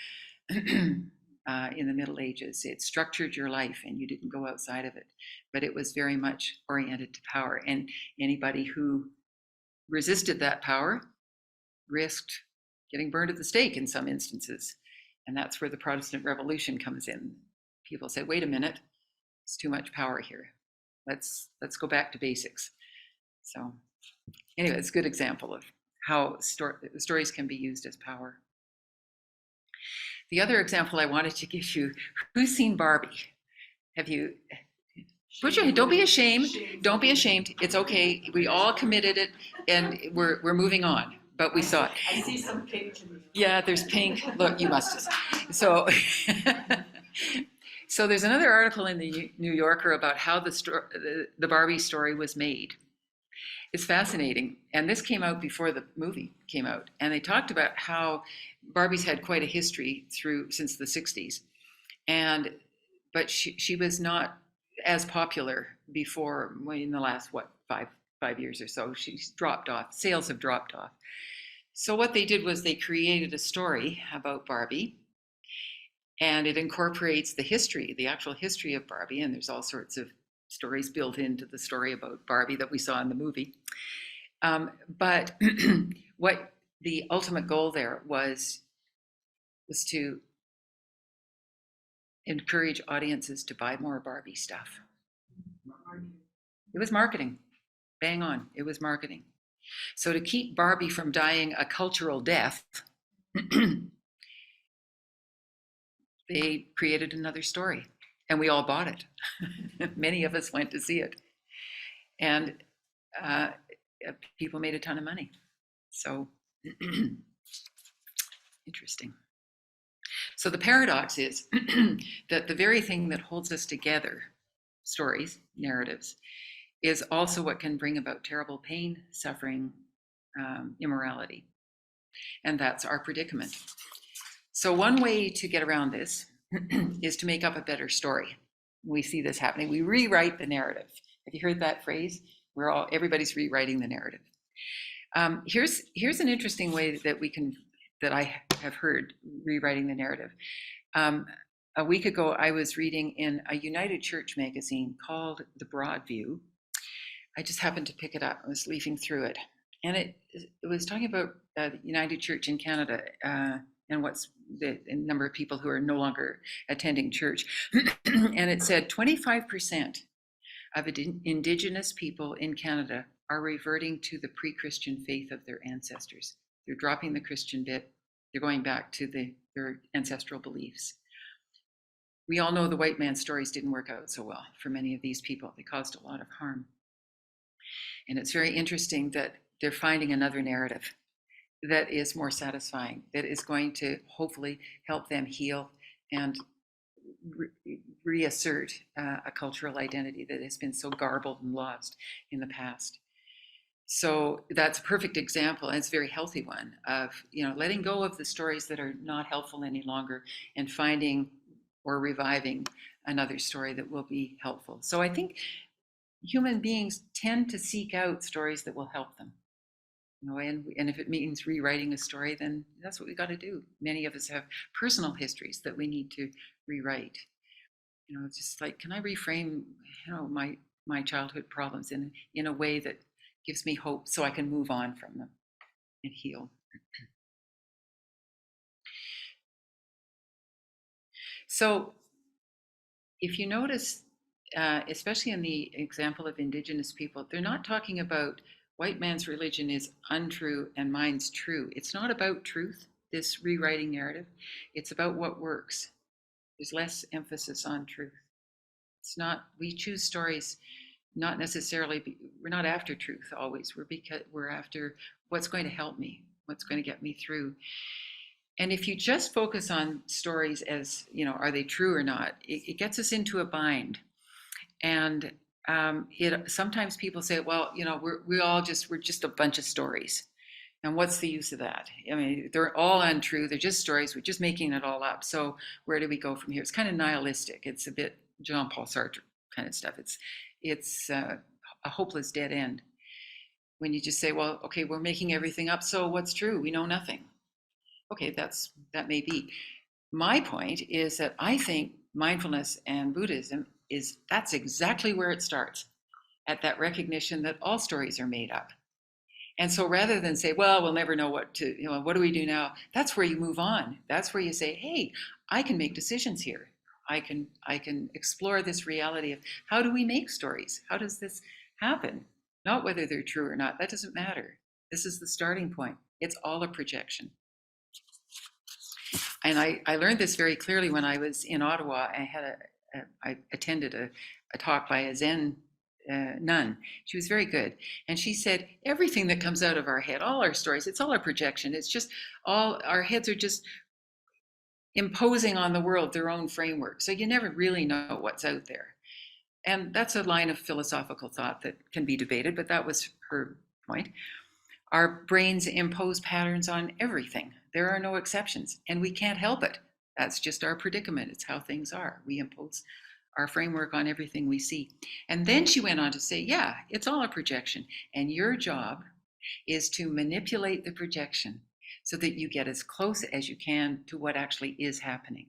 S2: in the Middle Ages. It structured your life and you didn't go outside of it, but it was very much oriented to power. And anybody who resisted that power risked getting burned at the stake in some instances. And that's where the Protestant Revolution comes in. People said, wait a minute, it's too much power here. Let's go back to basics. So anyway, it's a good example of how stories can be used as power. The other example I wanted to give you, who's seen Barbie? Have you? Put your hand, don't be ashamed. Don't be ashamed. It's okay. We all committed it and we're moving on, but we saw it.
S1: I see some pink in the.
S2: Yeah, there's pink. Look, you must have. So, so there's another article in the New Yorker about how the Barbie story was made. It's fascinating. And this came out before the movie came out. And they talked about how Barbie's had quite a history since the 60s. But she was not as popular before in the last, five years or so. She's dropped off. Sales have dropped off. So what they did was they created a story about Barbie, and it incorporates the actual history of Barbie, and there's all sorts of stories built into the story about Barbie that we saw in the movie. But what the ultimate goal there was to encourage audiences to buy more Barbie stuff. It was marketing. Bang on. It was marketing. So to keep Barbie from dying a cultural death, they created another story, and we all bought it. Many of us went to see it, and people made a ton of money. So interesting. So the paradox is that the very thing that holds us together, stories, narratives, is also what can bring about terrible pain, suffering, immorality. And that's our predicament. So one way to get around this is to make up a better story. We see this happening. We rewrite the narrative. Have you heard that phrase? Everybody's rewriting the narrative. Here's an interesting way that I have heard rewriting the narrative. A week ago, I was reading in a United Church magazine called The Broad View. I just happened to pick it up. I was leafing through it. And it was talking about the United Church in Canada and what's the number of people who are no longer attending church. And it said 25% of Indigenous people in Canada are reverting to the pre-Christian faith of their ancestors. They're dropping the Christian bit. They're going back to their ancestral beliefs. We all know the white man's stories didn't work out so well for many of these people. They caused a lot of harm. And it's very interesting that they're finding another narrative that is more satisfying, that is going to hopefully help them heal and reassert a cultural identity that has been so garbled and lost in the past. So that's a perfect example, and it's a very healthy one, of letting go of the stories that are not helpful any longer and finding or reviving another story that will be helpful. So I think human beings tend to seek out stories that will help them. And if it means rewriting a story, then that's what we got to do. Many of us have personal histories that we need to rewrite. It's just like, can I reframe, my childhood problems in a way that gives me hope so I can move on from them and heal. So if you notice, especially in the example of Indigenous people, they're not talking about white man's religion is untrue and mine's true. It's not about truth, this rewriting narrative. It's about what works. There's less emphasis on truth. It's not, we choose stories not necessarily, we're not after truth always. We're after what's going to help me, what's going to get me through. And if you just focus on stories as, are they true or not, it gets us into a bind. And sometimes people say, well, we're just a bunch of stories. And what's the use of that? I mean, they're all untrue. They're just stories. We're just making it all up. So where do we go from here? It's kind of nihilistic. It's a bit Jean-Paul Sartre kind of stuff. It's a hopeless dead end. When you just say, well, okay, we're making everything up. So what's true? We know nothing. Okay, that may be. my point is that I think mindfulness and Buddhism that's exactly where it starts, at that recognition that all stories are made up. And so rather than say, well, we'll never know what do we do now? That's where you move on. That's where you say, hey, I can make decisions here. I can explore this reality of how do we make stories? How does this happen? Not whether they're true or not. That doesn't matter. This is the starting point. It's all a projection. And I learned this very clearly when I was in Ottawa. I attended a talk by a Zen nun. She was very good. And she said, everything that comes out of our head, all our stories, it's all a projection. It's just all our heads are just imposing on the world their own framework. So you never really know what's out there. And that's a line of philosophical thought that can be debated, but that was her point. Our brains impose patterns on everything. There are no exceptions, and we can't help it. That's just our predicament. It's how things are. We impose our framework on everything we see. And then she went on to say, yeah, it's all a projection. And your job is to manipulate the projection so that you get as close as you can to what actually is happening.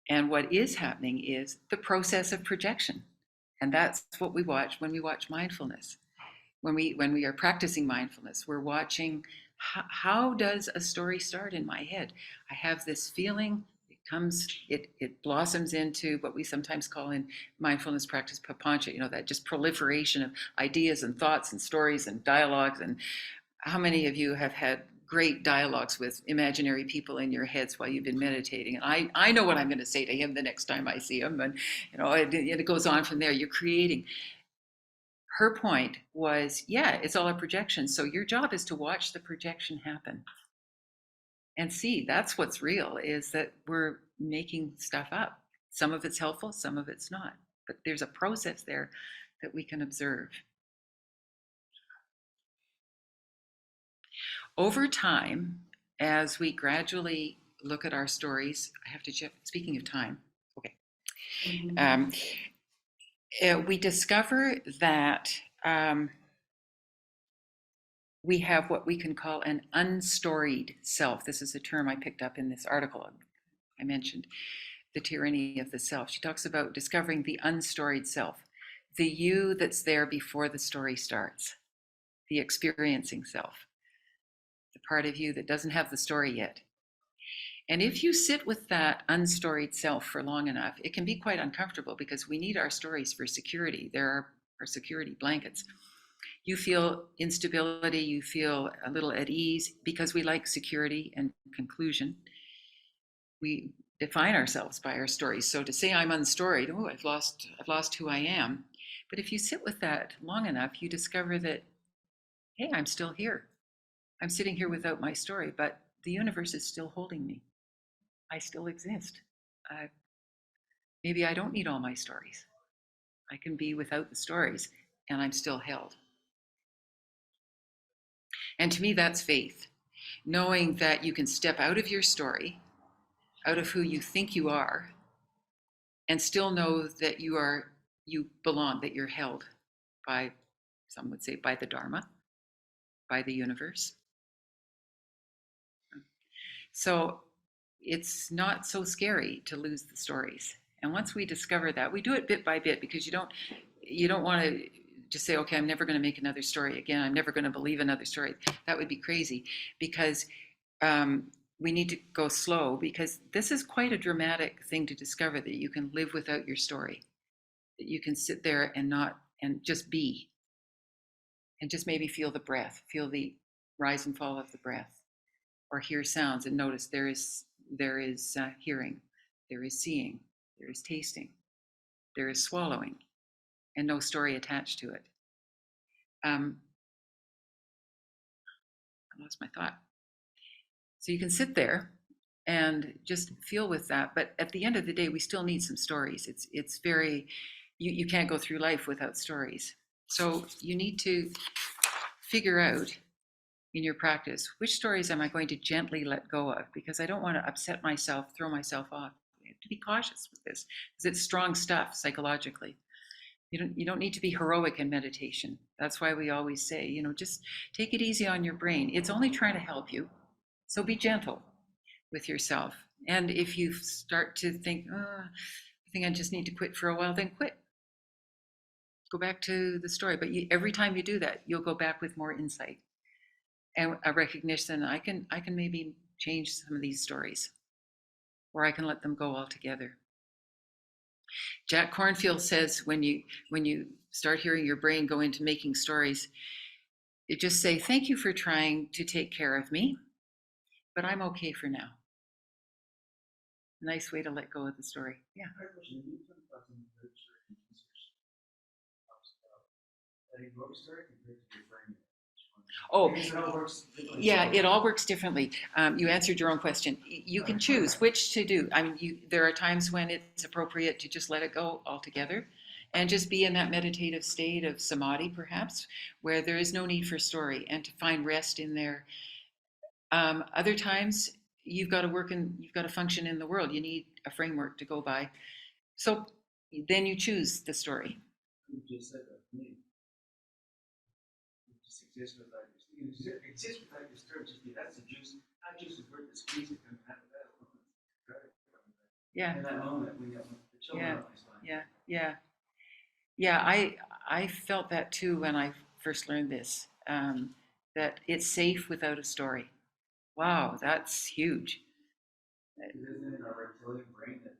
S2: And what is happening is the process of projection. And that's what we watch when we watch mindfulness. When we are practicing mindfulness, we're watching how does a story start in my head? I have this feeling, it blossoms into what we sometimes call in mindfulness practice papancha, that just proliferation of ideas and thoughts and stories and dialogues. And how many of you have had great dialogues with imaginary people in your heads while you've been meditating? And I know what I'm going to say to him the next time I see him. And it goes on from there. You're creating. Her point was, yeah, it's all a projection. So your job is to watch the projection happen and see that's what's real, is that we're making stuff up. Some of it's helpful, some of it's not. But there's a process there that we can observe. Over time, as we gradually look at our stories, speaking of time, okay. Mm-hmm. We discover that we have what we can call an unstoried self. This is a term I picked up in this article I mentioned, The Tyranny of the Self. She talks about discovering the unstoried self, the you that's there before the story starts, the experiencing self, the part of you that doesn't have the story yet. And if you sit with that unstoried self for long enough, it can be quite uncomfortable because we need our stories for security. There are our security blankets. You feel instability, you feel a little at ease because we like security and conclusion. We define ourselves by our stories. So to say I'm unstoried, I've lost who I am. But if you sit with that long enough, you discover that, hey, I'm still here. I'm sitting here without my story, but the universe is still holding me. I still exist. Maybe I don't need all my stories. I can be without the stories and I'm still held. And to me, that's faith. Knowing that you can step out of your story, out of who you think you are, and still know that you belong, that you're held by, some would say, by the Dharma, by the universe. So it's not so scary to lose the stories. And once we discover that, we do it bit by bit, because you don't want to just say, okay, I'm never going to make another story again. I'm never going to believe another story. That would be crazy, because we need to go slow, because this is quite a dramatic thing to discover, that you can live without your story, that you can sit there and just be, and just maybe feel the breath, feel the rise and fall of the breath, or hear sounds and notice there is hearing, there is seeing, there is tasting, there is swallowing, and no story attached to it. I lost my thought. So you can sit there and just feel with that, but at the end of the day, we still need some stories. It's very, you can't go through life without stories. So you need to figure out in your practice, which stories am I going to gently let go of? Because I don't want to upset myself, throw myself off. You have to be cautious with this, because it's strong stuff psychologically. You don't need to be heroic in meditation. That's why we always say, just take it easy on your brain. It's only trying to help you. So be gentle with yourself And if you start to think, oh, I think I just need to quit for a while, then quit. Go back to the story. But every time you do that, you'll go back with more insight and a recognition. I can maybe change some of these stories, or I can let them go altogether. Jack Kornfield says when you start hearing your brain go into making stories, you just say, thank you for trying to take care of me, but I'm okay for now. Nice way to let go of the story. Yeah. Oh, yeah, it all works differently. You answered your own question. You can choose which to do. I mean, there are times when it's appropriate to just let it go altogether and just be in that meditative state of samadhi, perhaps, where there is no need for story, and to find rest in there. Other times, you've got to function in the world. You need a framework to go by. So then you choose the story.
S3: You just said that to me. You just exist without your exist without your story. Just be that's the juice. That juice is worth the squeeze it coming out of that.
S2: Yeah.
S3: In that moment when you have the children on my spine.
S2: Yeah. I felt that too when I first learned this. That it's safe without a story. Wow, that's huge.
S3: It isn't in our reptilian brain that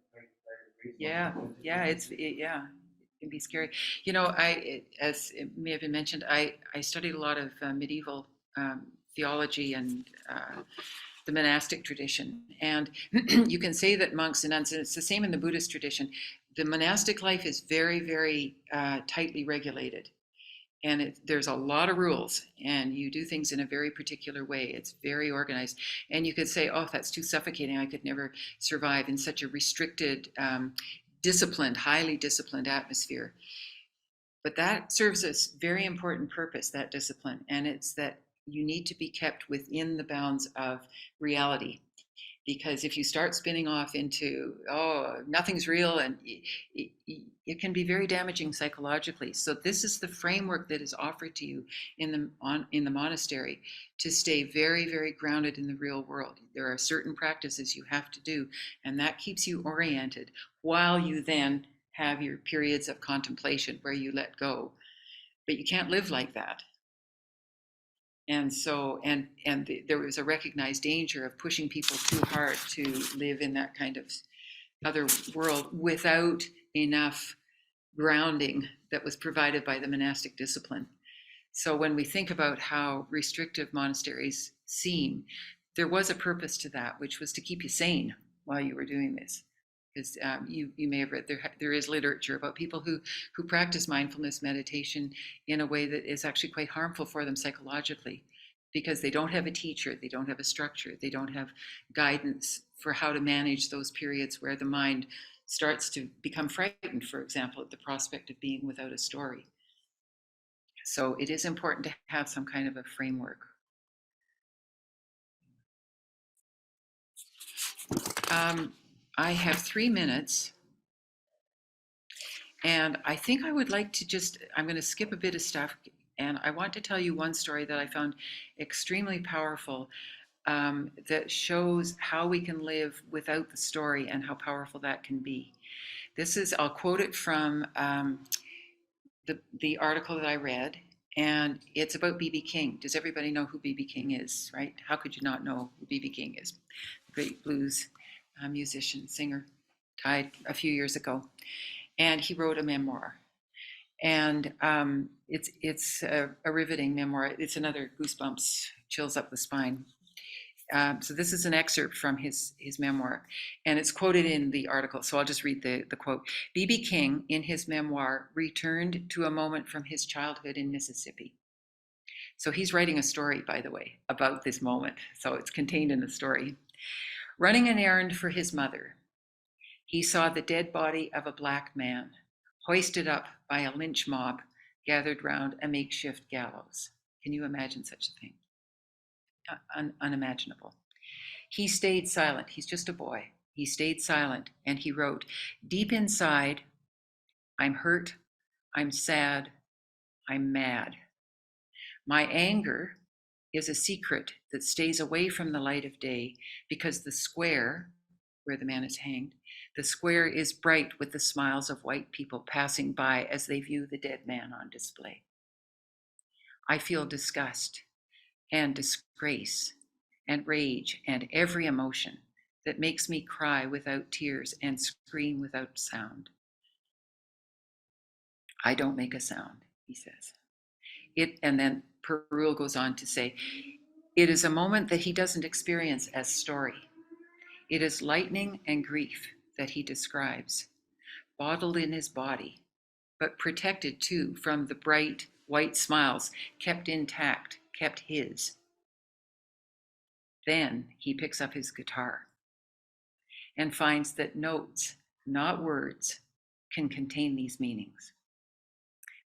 S2: Yeah, it can be scary. You know, as it may have been mentioned, I studied a lot of medieval theology and the monastic tradition, and you can say that monks and nuns, and it's the same in the Buddhist tradition. The monastic life is very, very tightly regulated, and there's a lot of rules, and you do things in a very particular way. It's very organized, and you could say, oh, that's too suffocating. I could never survive in such a restricted, disciplined, highly disciplined atmosphere. But that serves a very important purpose, that discipline, and it's that you need to be kept within the bounds of reality. Because if you start spinning off into, oh, nothing's real, and it can be very damaging psychologically. So this is the framework that is offered to you in the monastery, to stay very, very grounded in the real world. There are certain practices you have to do, and that keeps you oriented while you then have your periods of contemplation where you let go. But you can't live like that. And so, there was a recognized danger of pushing people too hard to live in that kind of other world without enough grounding that was provided by the monastic discipline. So when we think about how restrictive monasteries seem, there was a purpose to that, which was to keep you sane while you were doing this. Because you may have read, there is literature about people who practice mindfulness meditation in a way that is actually quite harmful for them psychologically, because they don't have a teacher, they don't have a structure, they don't have guidance for how to manage those periods where the mind starts to become frightened, for example, at the prospect of being without a story. So it is important to have some kind of a framework. I have 3 minutes, and I think I would like to I'm going to skip a bit of stuff, and I want to tell you one story that I found extremely powerful, that shows how we can live without the story and how powerful that can be. I'll quote it from the article that I read, and it's about B.B. King. Does everybody know who B.B. King is, right? How could you not know who B.B. King is? Great blues musician, singer, died a few years ago. And he wrote a memoir. And it's a riveting memoir. It's another goosebumps, chills up the spine. So this is an excerpt from his memoir, and it's quoted in the article. So I'll just read the quote. B.B. King, in his memoir, returned to a moment from his childhood in Mississippi. So he's writing a story, by the way, about this moment. So it's contained in the story. Running an errand for his mother, he saw the dead body of a black man, hoisted up by a lynch mob gathered round a makeshift gallows. Can you imagine such a thing? Unimaginable. He stayed silent. He's just a boy. He stayed silent, and he wrote, deep inside, I'm hurt, I'm sad, I'm mad. My anger is a secret that stays away from the light of day, because the square where the man is hanged. The square is bright with the smiles of white people passing by as they view the dead man on display. I feel disgust and disgrace and rage and every emotion that makes me cry without tears and scream without sound. I don't make a sound, he says. And then Perul goes on to say, it is a moment that he doesn't experience as story. It is lightning and grief that he describes, bottled in his body, but protected too from the bright white smiles, kept intact, kept his. Then he picks up his guitar and finds that notes, not words, can contain these meanings.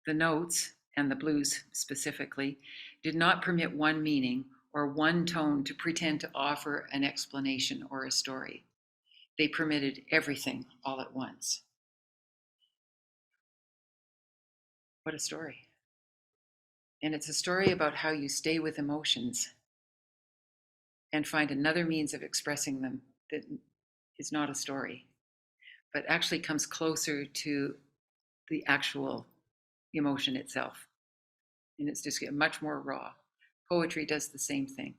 S2: The notes, and the blues specifically, did not permit one meaning or one tone to pretend to offer an explanation or a story. They permitted everything all at once. What a story. And it's a story about how you stay with emotions and find another means of expressing them that is not a story, but actually comes closer to the actual emotion itself. And it's just much more raw. Poetry does the same thing.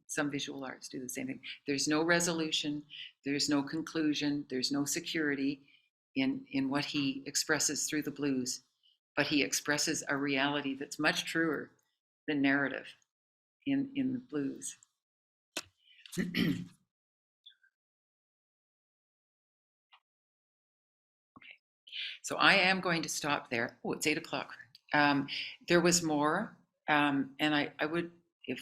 S2: Some visual arts do the same thing. There's no resolution, there's no conclusion, there's no security in what he expresses through the blues, but he expresses a reality that's much truer than narrative in the blues. Okay. So I am going to stop there. Oh, it's 8:00. There was more, and I would, if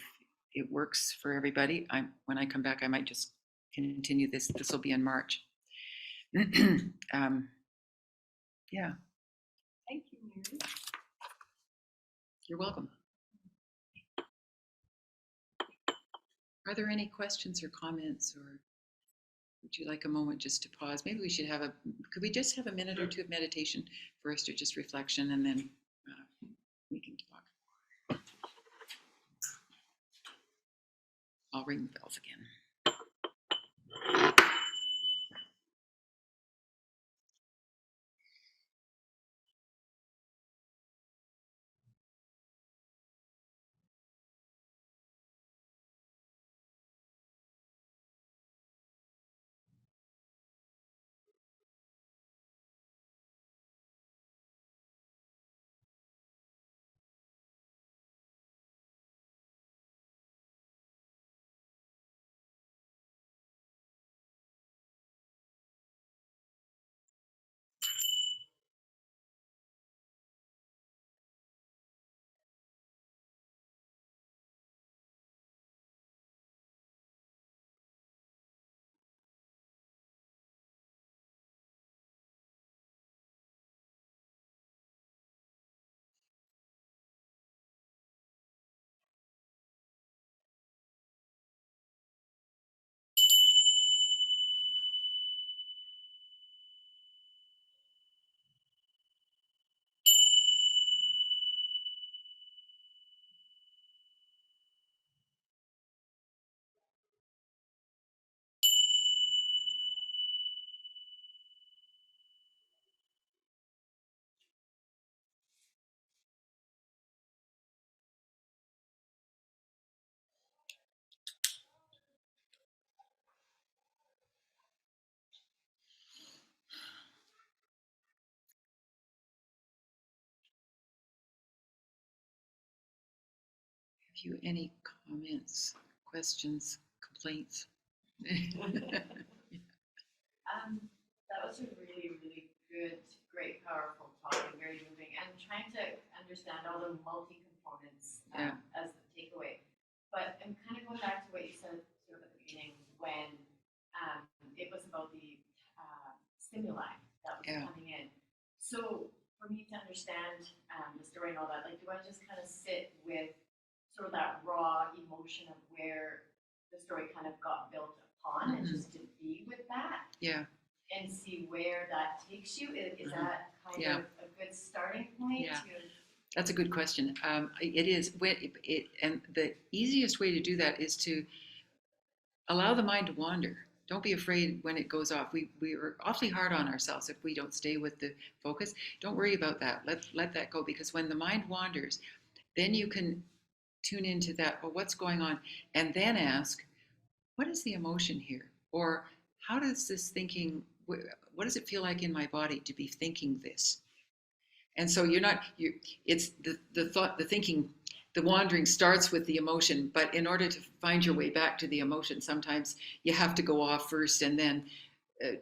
S2: it works for everybody, when I come back, I might just continue this. This will be in March. Yeah.
S1: Thank you, Mary.
S2: You're welcome. Are there any questions or comments, or would you like a moment just to pause? Maybe we should could we just have a minute or two of meditation first, or just reflection, and then we can talk. I'll ring the bells again. Have you any comments, questions, complaints?
S5: That was a really, really good, great, powerful talk and very moving. And trying to understand all the multi-components as the takeaway. But I'm kind of going back to what you said sort of at the beginning when it was about the stimuli that was coming in. So for me to understand the story and all that, like, do I just kind of sit with sort of that raw emotion of where the story kind of got built upon and just to be with that?
S2: Yeah.
S5: And see where that takes you? Is that kind of a good starting point?
S2: Yeah. That's a good question. It is. And the easiest way to do that is to allow the mind to wander. Don't be afraid when it goes off. We are awfully hard on ourselves if we don't stay with the focus. Don't worry about that. Let that go, because when the mind wanders, then you can tune into that. Well, what's going on? And then ask, what is the emotion here? Or how does this thinking? What does it feel like in my body to be thinking this? And so you're not. It's the thought, the thinking, the wandering starts with the emotion. But in order to find your way back to the emotion, sometimes you have to go off first and then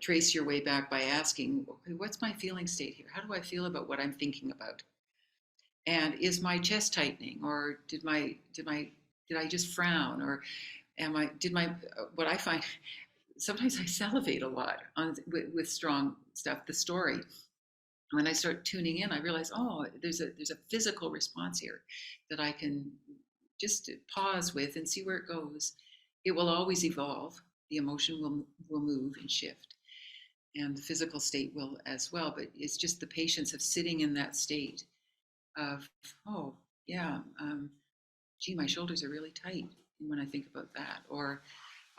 S2: trace your way back by asking, okay, what's my feeling state here? How do I feel about what I'm thinking about? And is my chest tightening, or did I just frown, or what I find, sometimes I salivate a lot with strong stuff, the story. When I start tuning in, I realize, oh, there's a physical response here that I can just pause with and see where it goes. It will always evolve. The emotion will move and shift, and the physical state will as well. But it's just the patience of sitting in that state of, oh yeah, gee, my shoulders are really tight when I think about that, or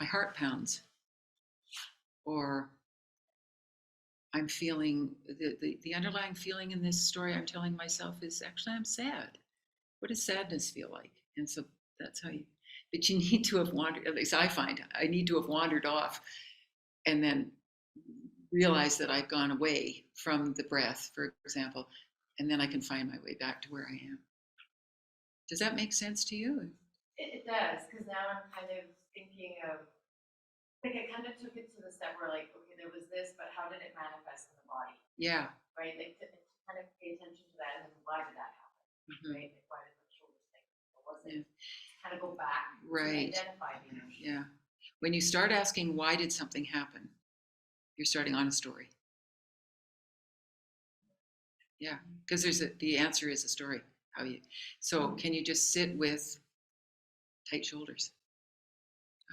S2: my heart pounds, or I'm feeling the underlying feeling in this story I'm telling myself is actually I'm sad. What does sadness feel like? And so that's how you, but you need to have wandered, at least I find I need to have wandered off and then realize that I've gone away from the breath, for example, and then I can find my way back to where I am. Does that make sense to you?
S5: It does, because now I'm kind of thinking of, like, I kind of took it to the step where, like, okay, there was this, but how did it manifest in the body,
S2: Yeah.
S5: right? Like, to kind of pay attention to that, and then why did that happen,
S2: Mm-hmm.
S5: right? Like, why did the shoulders think? What was it? Kind of go back
S2: Right.
S5: to identify the emotion.
S2: Yeah. When you start asking why did something happen, you're starting on a story. Yeah, because the answer is a story. So can you just sit with tight shoulders?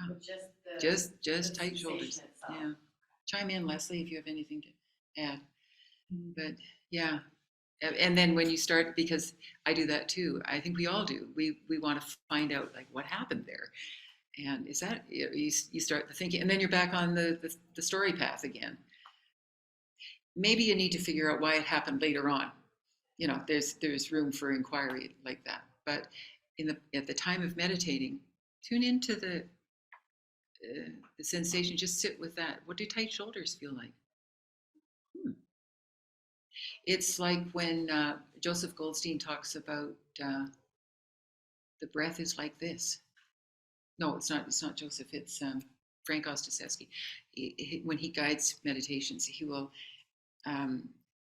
S5: With just
S2: Just
S5: the
S2: tight shoulders.
S5: sensation itself.
S2: Yeah. Chime in, Leslie, if you have anything to add. But yeah, and then when you start, because I do that too. I think we all do. We want to find out, like, what happened there, and is that you start the thinking, and then you're back on the story path again. Maybe you need to figure out why it happened later on. There's room for inquiry like that. But at the time of meditating, tune into the sensation. Just sit with that. What do tight shoulders feel like? It's like when Joseph Goldstein talks about the breath is like this. No, it's not. It's not Joseph. It's Frank Ostaseski. When he guides meditations, he will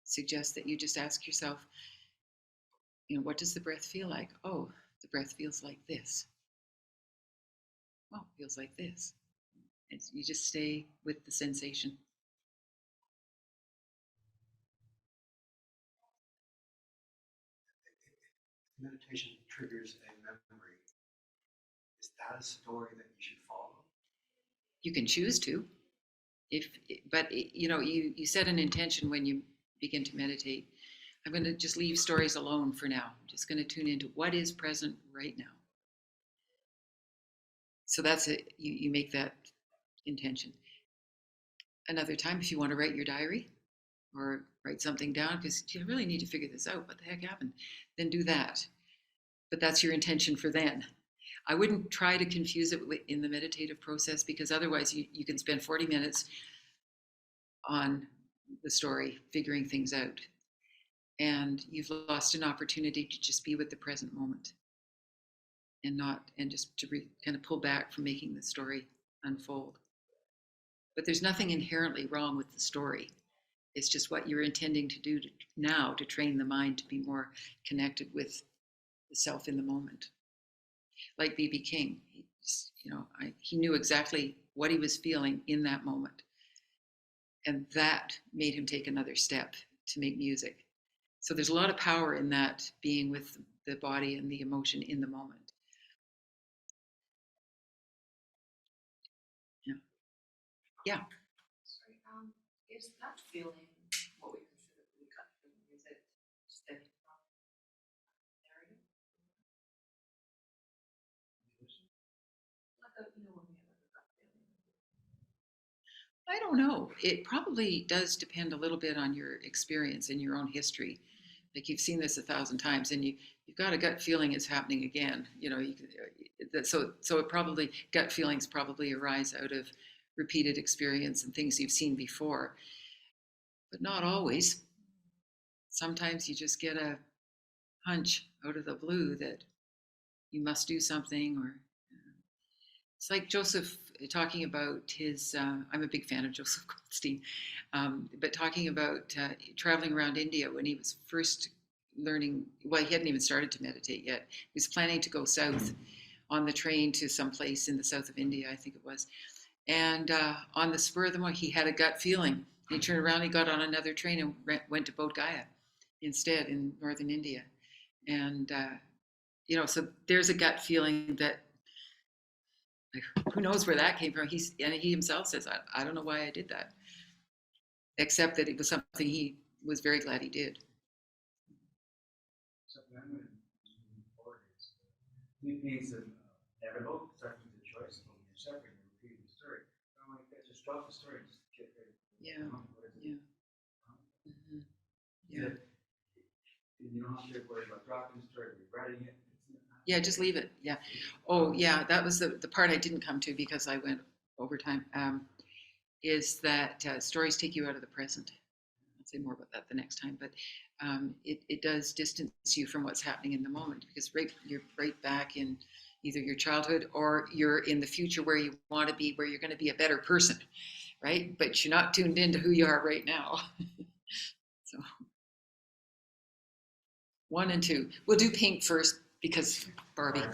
S2: suggest that you just ask yourself, what does the breath feel like? Oh, the breath feels like this. Oh, it feels like this. You just stay with the sensation.
S3: Meditation triggers a memory. Is that a story that you should follow?
S2: You can choose to, but you set an intention when you begin to meditate. I'm going to just leave stories alone for now. I'm just going to tune into what is present right now. So that's it. You make that intention. Another time, if you want to write your diary or write something down, because you really need to figure this out, what the heck happened, then do that. But that's your intention for then. I wouldn't try to confuse it in the meditative process, because otherwise you can spend 40 minutes on the story, figuring things out. And you've lost an opportunity to just be with the present moment and just to kind of pull back from making the story unfold. But there's nothing inherently wrong with the story. It's just what you're intending to do now to train the mind to be more connected with the self in the moment. Like B.B. King, he knew exactly what he was feeling in that moment. And that made him take another step to make music. So there's a lot of power in that, being with the body and the emotion in the moment. Yeah. Yeah.
S6: Sorry, is that feeling what we consider the gut feeling? Is it steady from area? Like when we have a gut feeling.
S2: I don't know. It probably does depend a little bit on your experience and your own history. Like you've seen this 1,000 times, and you've got a gut feeling it's happening again. You know, so it probably gut feelings probably arise out of repeated experience and things you've seen before, but not always. Sometimes you just get a hunch out of the blue that you must do something, or it's like Joseph talking about his. I'm a big fan of Joseph Goldstein, but talking about traveling around India when he was first learning. Well, he hadn't even started to meditate yet. He was planning to go south on the train to some place in the south of India, I think it was. And on the spur of the moment, he had a gut feeling. He turned around, he got on another train and went to Bodh Gaya instead in northern India. And so there's a gut feeling that, like, who knows where that came from. He himself says, I don't know why I did that, except that it was something he was very glad he did.
S3: Something I'm going to move forward is it means that never know, starting with the choice, but when you're suffering, you're repeating the story. I'm like, just drop the story, just get rid of it.
S2: Yeah. Yeah. Mm-hmm.
S3: Yeah. You don't have to worry about dropping the story, rewriting it.
S2: Yeah, just leave it. Yeah. Oh, yeah. That was the part I didn't come to because I went over time. Is that stories take you out of the present? I'll say more about that the next time. But it does distance you from what's happening in the moment because you're right back in either your childhood or you're in the future where you want to be, where you're going to be a better person, right? But you're not tuned into who you are right now. So 1 and 2. We'll do pink first. Because Barbie.
S6: I'm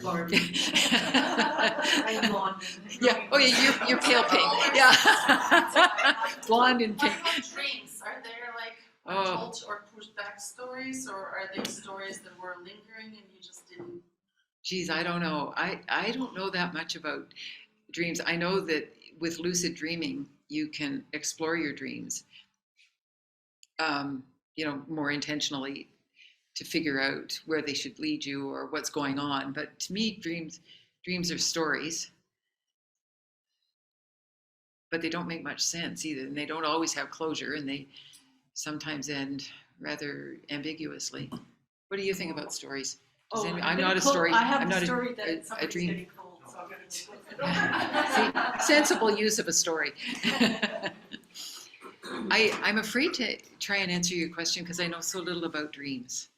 S6: blonde.
S2: Yeah. Oh, yeah. You're pale pink. Yeah. Blonde and pink.
S7: What about dreams? Are there like untold or pushed back stories, or are they stories that were lingering and you just didn't?
S2: Geez, I don't know. I don't know that much about dreams. I know that with lucid dreaming, you can explore your dreams, more intentionally, to figure out where they should lead you or what's going on. But to me, dreams are stories, but they don't make much sense either. And they don't always have closure, and they sometimes end rather ambiguously. What do you think about stories? I'm not a story.
S1: I have
S2: I'm not
S1: a story that
S2: a
S1: somebody's
S2: dream.
S1: getting cold, so I'm going to
S2: See, sensible use of a story. I'm afraid to try and answer your question because I know so little about dreams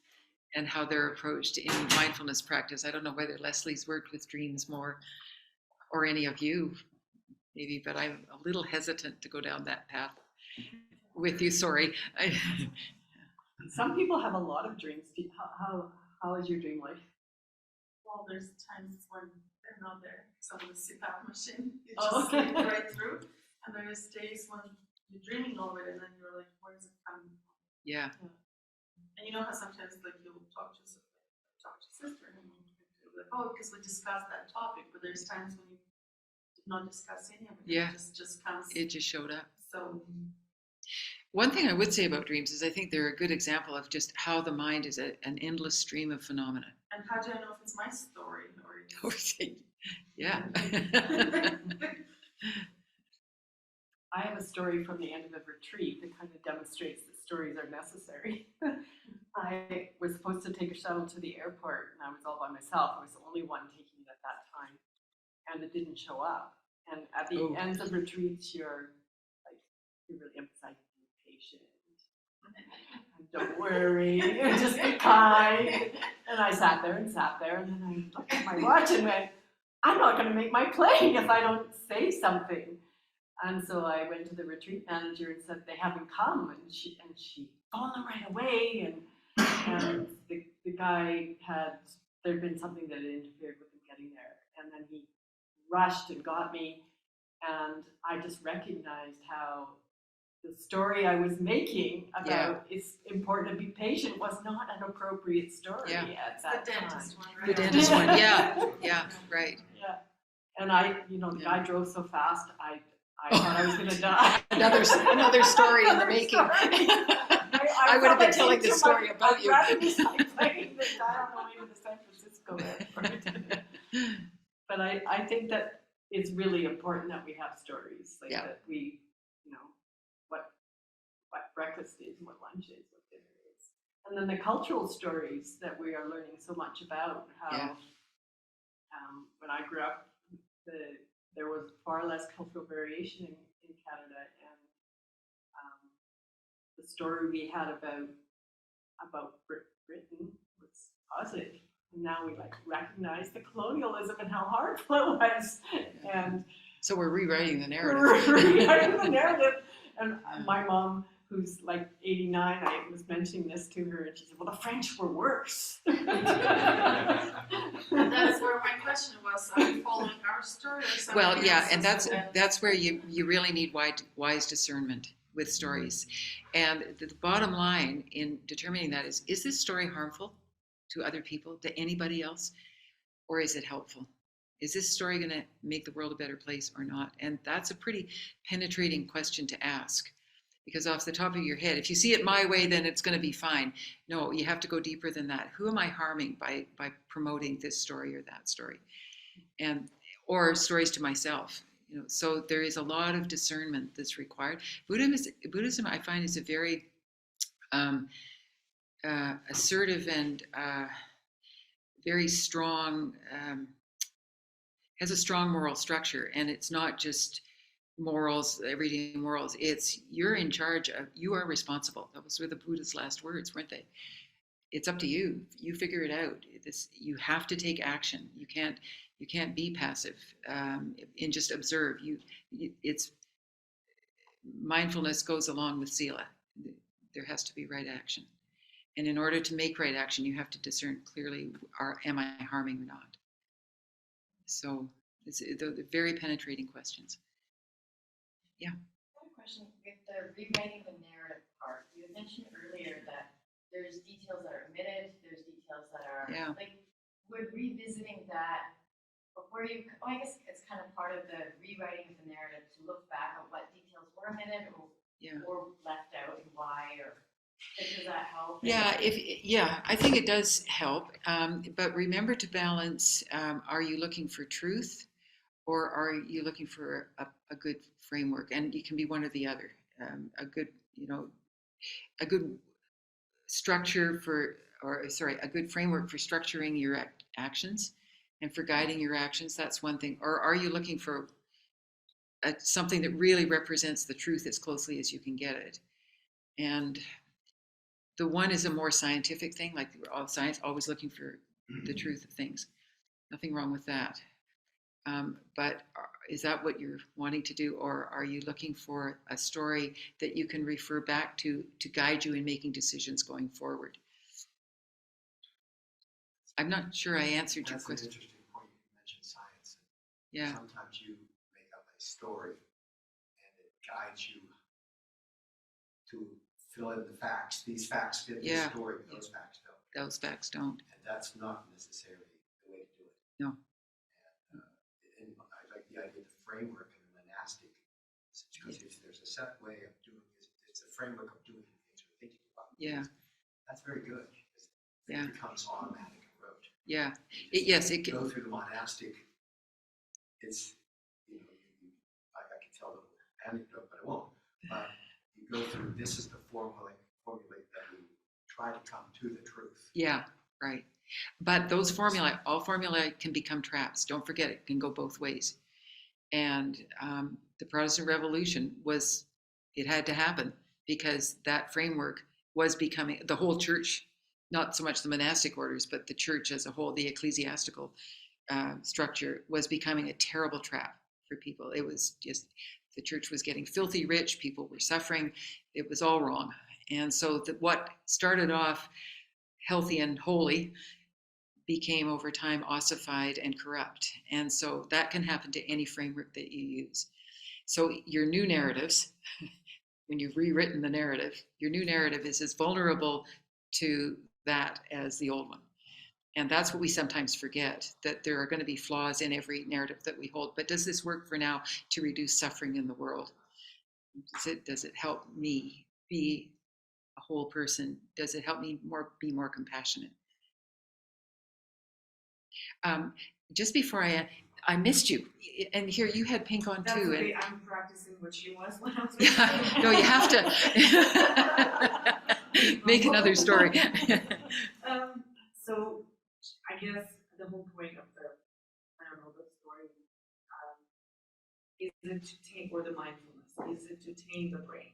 S2: and how they're approached in mindfulness practice. I don't know whether Leslie's worked with dreams more or any of you maybe, but I'm a little hesitant to go down that path with you. Sorry.
S1: Some people have a lot of dreams. How is your dream life?
S7: Well, there's times when they're not there. So on the CPAP machine, you
S1: Oh,
S7: just
S1: okay.
S7: sleep right through. And there's days when you're dreaming of it, and then you're like, where is it coming from?
S2: Yeah.
S7: And you know how sometimes like you'll talk to sister, and you'll be like, oh, because we discussed that topic. But there's times when you did not discuss any of it.
S2: Yeah.
S7: It just comes.
S2: It just showed up.
S7: So
S2: one thing I would say about dreams is I think they're a good example of just how the mind is an endless stream of phenomena.
S7: and how do I know if it's my story or
S2: Yeah.
S1: I have a story from the end of a retreat that kind of demonstrates that stories are necessary. I was supposed to take a shuttle to the airport, and I was all by myself. I was the only one taking it at that time, and it didn't show up. And at the ends of retreats, you're really emphasizing being patient. And don't worry, just be kind. And I sat there, and then I looked at my watch and went, I'm not going to make my plane if I don't say something. And so I went to the retreat manager and said, they haven't come. And she phoned them right away. And the guy there'd been something that had interfered with him getting there. And then he rushed and got me. And I just recognized how the story I was making about it's important to be patient was not an appropriate story at that
S7: the
S1: time.
S7: dentist one, right?
S2: The dentist one. Yeah, right.
S1: Yeah. And the guy drove so fast, I thought I was going to die.
S2: Another story in the making. I would have been telling this story about you.
S1: I'd rather miss my plane than die on the way to the San Francisco airport. But I think that it's really important that we have stories, that we you know, what breakfast is, what lunch is, what dinner is. And then the cultural stories that we are learning so much about, how
S2: Yeah.
S1: when I grew up, there was far less cultural variation in Canada, and the story we had about Britain was positive. And now we like recognize the colonialism and how harmful it was, and
S2: So we're rewriting the narrative.
S1: rewriting the narrative. And my mom, who's like 89, I was mentioning this to her, and she said, "Well, the French were worse."
S7: That's where my question was, are you following our story or something
S2: Well, yeah,
S7: else's?
S2: and that's where you really need wise discernment with stories. And the bottom line in determining that is this story harmful to other people, to anybody else, or is it helpful? Is this story going to make the world a better place or not? And that's a pretty penetrating question to ask, because off the top of your head, if you see it my way, then it's going to be fine. No, you have to go deeper than that. Who am I harming by promoting this story or that story? And or stories to myself. So there is a lot of discernment that's required. Buddhism, I find, is a very assertive and very strong, has a strong moral structure, and it's not just morals, everyday morals. It's you're in charge of, you are responsible. That was the Buddha's last words, weren't they? It's up to you. You figure it out. You have to take action. You can't be passive and just observe. It's mindfulness goes along with sila. There has to be right action, and in order to make right action, you have to discern clearly: am I harming or not? So they're very penetrating questions.
S5: I have a question with the rewriting the narrative part. You had mentioned earlier that there's details that are omitted, there's details that are like, would revisiting that before you, I guess it's kind of part of the rewriting of the narrative to look back at what details were omitted or left out and why, or does that help?
S2: I think it does help. But remember to balance: are you looking for truth, or are you looking for a good framework? And it can be one or the other. A good structure a good framework for structuring your actions and for guiding your actions. That's one thing. Or are you looking for something that really represents the truth as closely as you can get it? And the one is a more scientific thing, like all science, always looking for the truth of things. Nothing wrong with that. But is that what you're wanting to do, or are you looking for a story that you can refer back to guide you in making decisions going forward? I'm not sure I answered your question.
S8: That's an interesting point. You mentioned science.
S2: Yeah.
S8: Sometimes you make up a story and it guides you to fill in the facts. These facts fit the story, but those facts don't.
S2: Those facts don't.
S8: And that's not necessarily the way to do it.
S2: No.
S8: And I like the idea of the framework and the monastic, because if there's a set way of doing it, it's a framework of doing things or thinking about things.
S2: Yeah.
S8: That's very good. It becomes automatic and rote.
S2: Yeah.
S8: It can go through the monastic. It's I can tell the anecdote, but I won't. You go through. This is the formulate that we try to come to the truth.
S2: Yeah. Right. But those all formulae can become traps. Don't forget, it can go both ways. And the Protestant Revolution it had to happen because that framework was becoming, the whole church, not so much the monastic orders, but the church as a whole, the ecclesiastical structure was becoming a terrible trap for people. It was just, the church was getting filthy rich, people were suffering, it was all wrong. And so what started off healthy and holy became over time ossified and corrupt. And so that can happen to any framework that you use. So your new narratives, when you've rewritten the narrative, your new narrative is as vulnerable to that as the old one. And that's what we sometimes forget, that there are going to be flaws in every narrative that we hold. But does this work for now to reduce suffering in the world? Does it help me be a whole person? Does it help me be more compassionate? Just before I missed you. And here, you had pink on
S7: That's
S2: too.
S7: okay, I'm practicing what she was when I was.
S2: And, no, you have to make another story.
S7: So I guess the whole point of the, I don't know, the story, is it to tame, or the mindfulness, is it to tame the brain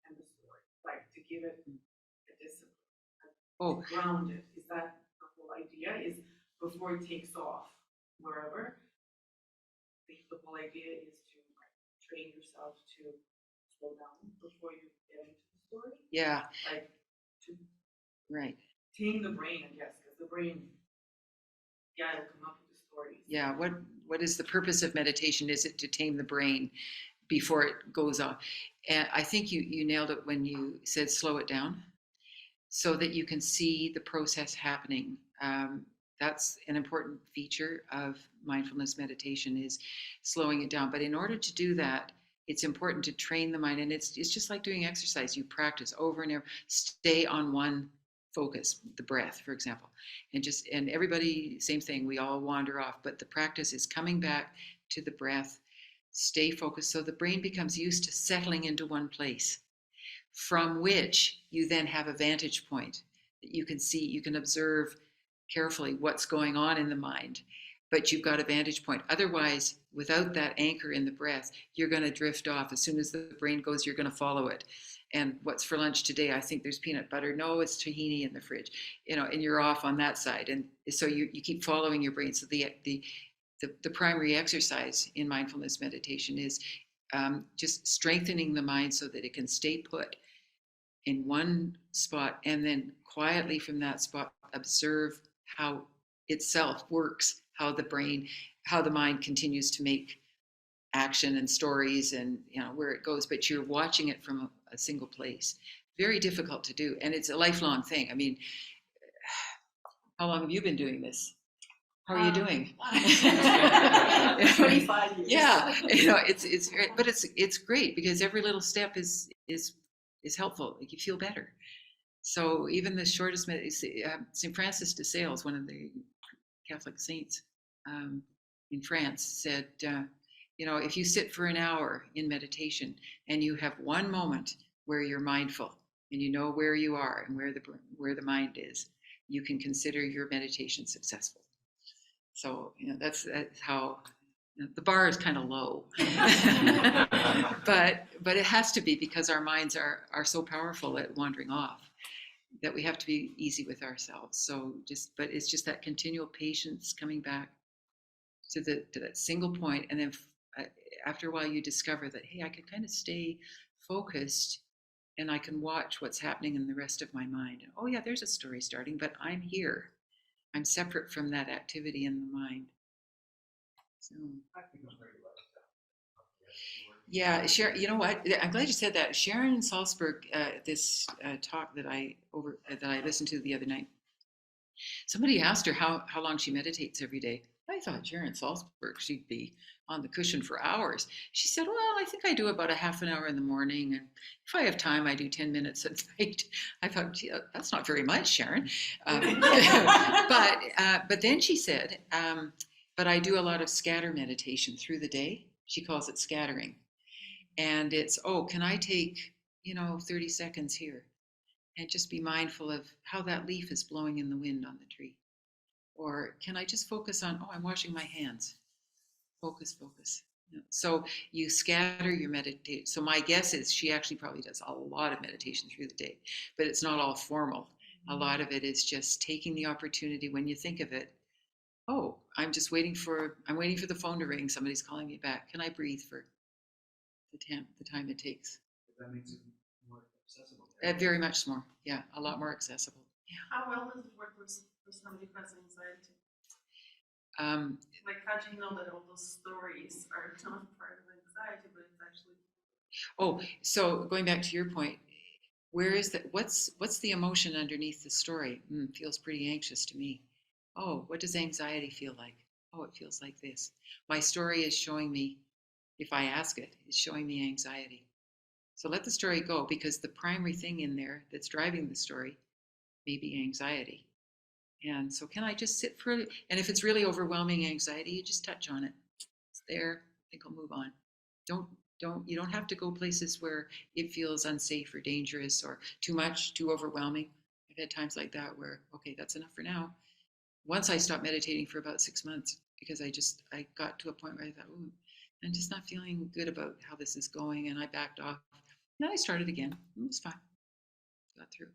S7: and the story, like to give it a discipline,
S2: Oh.
S7: to ground it? Is that the whole idea? Is before it takes off wherever, the whole idea is to like, train yourself to slow down before you get into the story?
S2: Yeah,
S7: Like to
S2: right.
S7: tame the brain, I guess, because the brain, yeah, it'll come up with the stories.
S2: Yeah, what is the purpose of meditation? Is it to tame the brain before it goes off? And I think you nailed it when you said slow it down so that you can see the process happening. That's an important feature of mindfulness meditation is slowing it down. But in order to do that, it's important to train the mind. And it's just like doing exercise. You practice over and over, stay on one focus, the breath, for example. And everybody, same thing, we all wander off, but the practice is coming back to the breath, stay focused. So the brain becomes used to settling into one place, from which you then have a vantage point that you can see, you can observe carefully what's going on in the mind, but you've got a vantage point. Otherwise, without that anchor in the breath, you're going to drift off. As soon as the brain goes, you're going to follow it. And what's for lunch today? I think there's peanut butter. No, it's tahini in the fridge. And you're off on that side. And so you keep following your brain. So the primary exercise in mindfulness meditation is just strengthening the mind so that it can stay put in one spot and then quietly from that spot observe how itself works, how the mind continues to make action and stories and where it goes, but you're watching it from a single place. Very difficult to do, and it's a lifelong thing. I mean, how long have you been doing this? How are you doing?
S7: 25 years.
S2: Yeah, it's great because every little step is helpful. Like you feel better. So even the shortest, St. Francis de Sales, one of the Catholic saints in France, said, if you sit for an hour in meditation and you have one moment where you're mindful and you know where you are and where the mind is, you can consider your meditation successful. So that's how the bar is kind of low, but it has to be because our minds are so powerful at wandering off that we have to be easy with ourselves. So but it's just that continual patience coming back to that single point, and then after a while you discover that, hey, I can kind of stay focused and I can watch what's happening in the rest of my mind. Oh yeah, there's a story starting, but I'm here. I'm separate from that activity in the mind. So yeah, Sharon, you know what? I'm glad you said that. Sharon Salzberg, this talk that I listened to the other night, somebody asked her how long she meditates every day. I thought Sharon Salzberg, she'd be on the cushion for hours. She said, well, I think I do about a half an hour in the morning, and if I have time, I do 10 minutes at night. I thought, gee, that's not very much, Sharon. But then she said, but I do a lot of scatter meditation through the day. She calls it scattering. And it's, can I take, 30 seconds here and just be mindful of how that leaf is blowing in the wind on the tree? Or can I just focus on, I'm washing my hands? Focus. So you scatter your meditation. So my guess is she actually probably does a lot of meditation through the day, but it's not all formal. A lot of it is just taking the opportunity when you think of it. I'm waiting for the phone to ring. Somebody's calling me back. Can I breathe for the time it takes?
S3: That makes it more accessible.
S2: Very much more. Yeah, a lot more accessible.
S7: How well does it work for somebody who has anxiety? Like, how do you know that all those stories are not part of anxiety, but it's actually?
S2: So going back to your point, where is that? What's the emotion underneath the story? Feels pretty anxious to me. What does anxiety feel like? It feels like this. My story is showing me, if I ask it, it's showing me anxiety. So let the story go, because the primary thing in there that's driving the story may be anxiety. And so can I just sit and if it's really overwhelming anxiety, you just touch on it. there. I think I'll move on. You don't have to go places where it feels unsafe or dangerous or too much, too overwhelming. I've had times like that where, okay, that's enough for now. Once I stopped meditating for about 6 months because I got to a point where I thought, oh, I'm just not feeling good about how this is going, and I backed off. And then I started again. It was fine. Got through.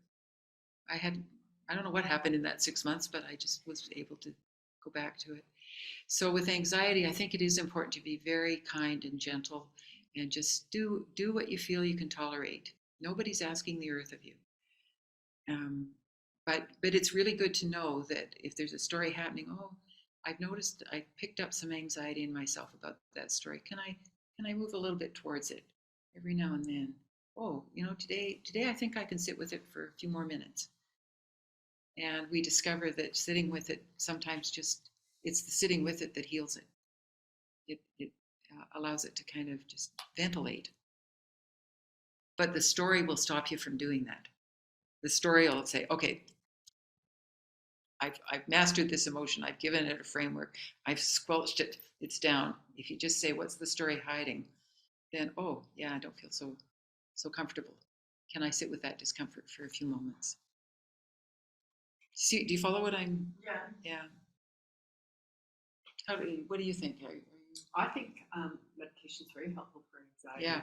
S2: I don't know what happened in that 6 months, but I just was able to go back to it. So with anxiety, I think it is important to be very kind and gentle and just do what you feel you can tolerate. Nobody's asking the earth of you. But it's really good to know that if there's a story happening, oh, I've noticed I picked up some anxiety in myself about that story. Can I move a little bit towards it every now and then? Oh, today I think I can sit with it for a few more minutes. And we discover that sitting with it sometimes it's the sitting with it that heals it. It allows it to kind of just ventilate. But the story will stop you from doing that. The story will say, okay, I've mastered this emotion. I've given it a framework. I've squelched it. It's down. If you just say, what's the story hiding? Then, oh, yeah, I don't feel so comfortable. Can I sit with that discomfort for a few moments? See, do you follow what I'm? Yeah. What do you think?
S1: I think meditation is very helpful for anxiety.
S2: Yeah.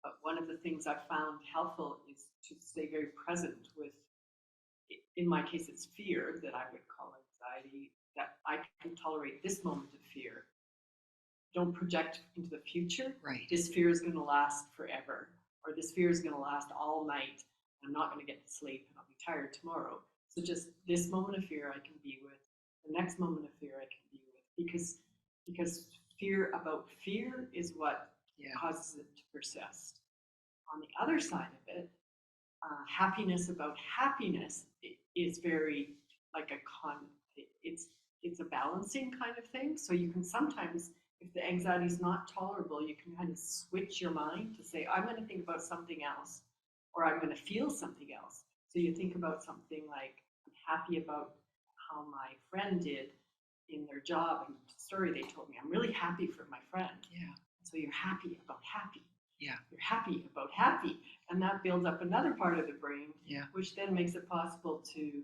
S1: But one of the things I've found helpful is to stay very present with, in my case, it's fear that I would call anxiety, that I can tolerate this moment of fear. Don't project into the future.
S2: Right.
S1: This fear is going to last forever, or this fear is going to last all night. I'm not going to get to sleep and I'll be tired tomorrow. So just this moment of fear I can be with, the next moment of fear I can be with, because fear about fear is what causes it to persist. On the other side of it, happiness about happiness is very like it's a balancing kind of thing. So you can sometimes, if the anxiety is not tolerable, you can kind of switch your mind to say, I'm going to think about something else, or I'm going to feel something else. So you think about something like, I'm happy about how my friend did in their job and the story they told me. I'm really happy for my friend.
S2: Yeah.
S1: So you're happy about happy.
S2: Yeah.
S1: You're happy about happy. And that builds up another part of the brain, which then makes it possible to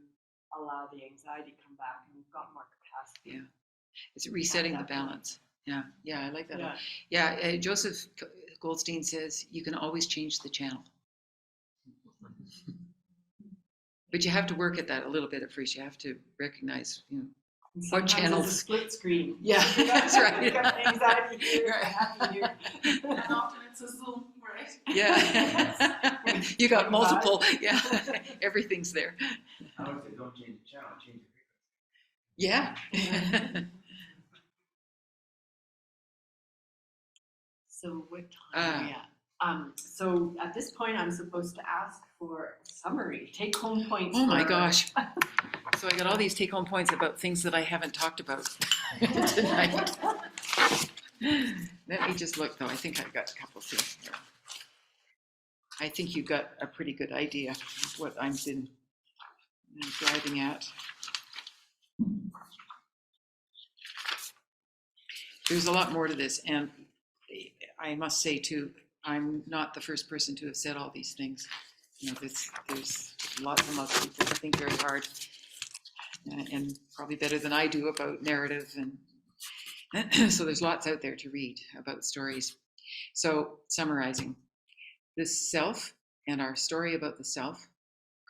S1: allow the anxiety to come back, and we've got more capacity.
S2: Yeah. It's resetting the balance. Yeah. Yeah, I like that. Yeah. Joseph Goldstein says you can always change the channel. But you have to work at that a little bit at first. You have to recognize, what channels.
S1: It's a split screen.
S2: Yeah, that's right.
S1: You've got anxiety here, happy here.
S7: And often it's a Zoom, right?
S2: Yeah. You got multiple. Yeah. Everything's there.
S3: I would say don't change the channel, change the frequency.
S2: Yeah.
S1: So what time are we at? So at this point, I'm supposed to ask for a summary, take-home points.
S2: Oh my gosh. So I got all these take-home points about things that I haven't talked about tonight. Let me just look, though. I think I've got a couple of things there. I think you got a pretty good idea of what I've been driving at. There's a lot more to this, and I must say, too, I'm not the first person to have said all these things. There's lots and lots of people who think very hard and probably better than I do about narrative, and so there's lots out there to read about stories. So summarizing, the self and our story about the self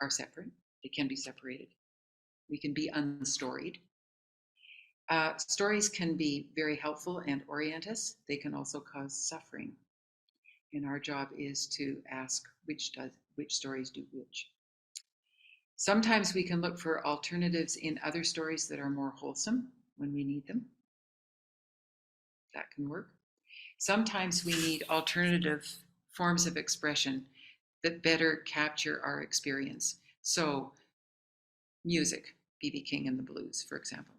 S2: are separate. They can be separated. We can be unstoried. Stories can be very helpful and orient us. They can also cause suffering. And our job is to ask which stories do which. Sometimes we can look for alternatives in other stories that are more wholesome when we need them. That can work. Sometimes we need alternative forms of expression that better capture our experience. So, music, B.B. King and the Blues, for example,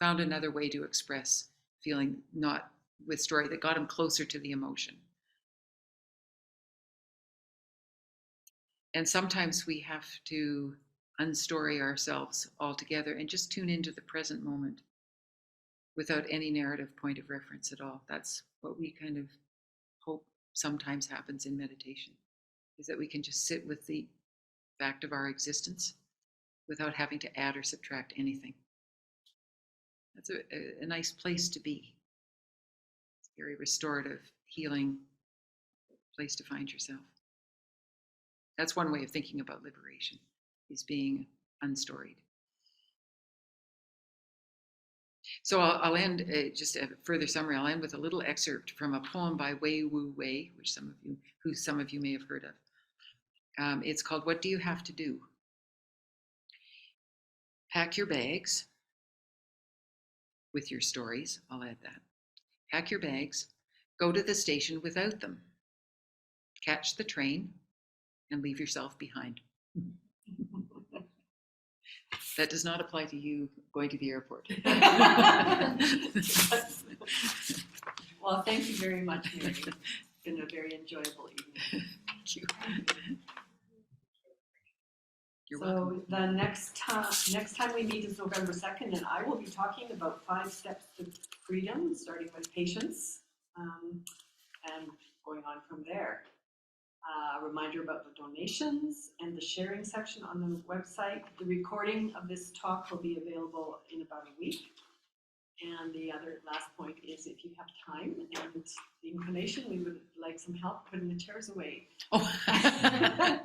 S2: found another way to express feeling, not with story, that got him closer to the emotion. And sometimes we have to unstory ourselves altogether and just tune into the present moment. without any narrative point of reference at all. That's what we kind of hope sometimes happens in meditation, is that we can just sit with the fact of our existence without having to add or subtract anything. That's a nice place to be. It's a very restorative, healing place to find yourself. That's one way of thinking about liberation, is being unstoried. So I'll end, just a further summary, I'll end with a little excerpt from a poem by Wei Wu Wei, which some of you may have heard of. It's called What Do You Have to Do? Pack your bags with your stories, I'll add that. Pack your bags, go to the station without them. Catch the train and leave yourself behind. That does not apply to you going to the airport.
S1: Well, thank you very much, Mary. It's been a very enjoyable evening.
S2: Thank you. You're
S1: So
S2: welcome.
S1: the next time we meet is November 2nd, and I will be talking about 5 steps to freedom, starting with patience, and going on from there. A reminder about the donations and the sharing section on the website. The recording of this talk will be available in about a week. And the other last point is, if you have time and the inclination, we would like some help putting the chairs away.
S2: Oh.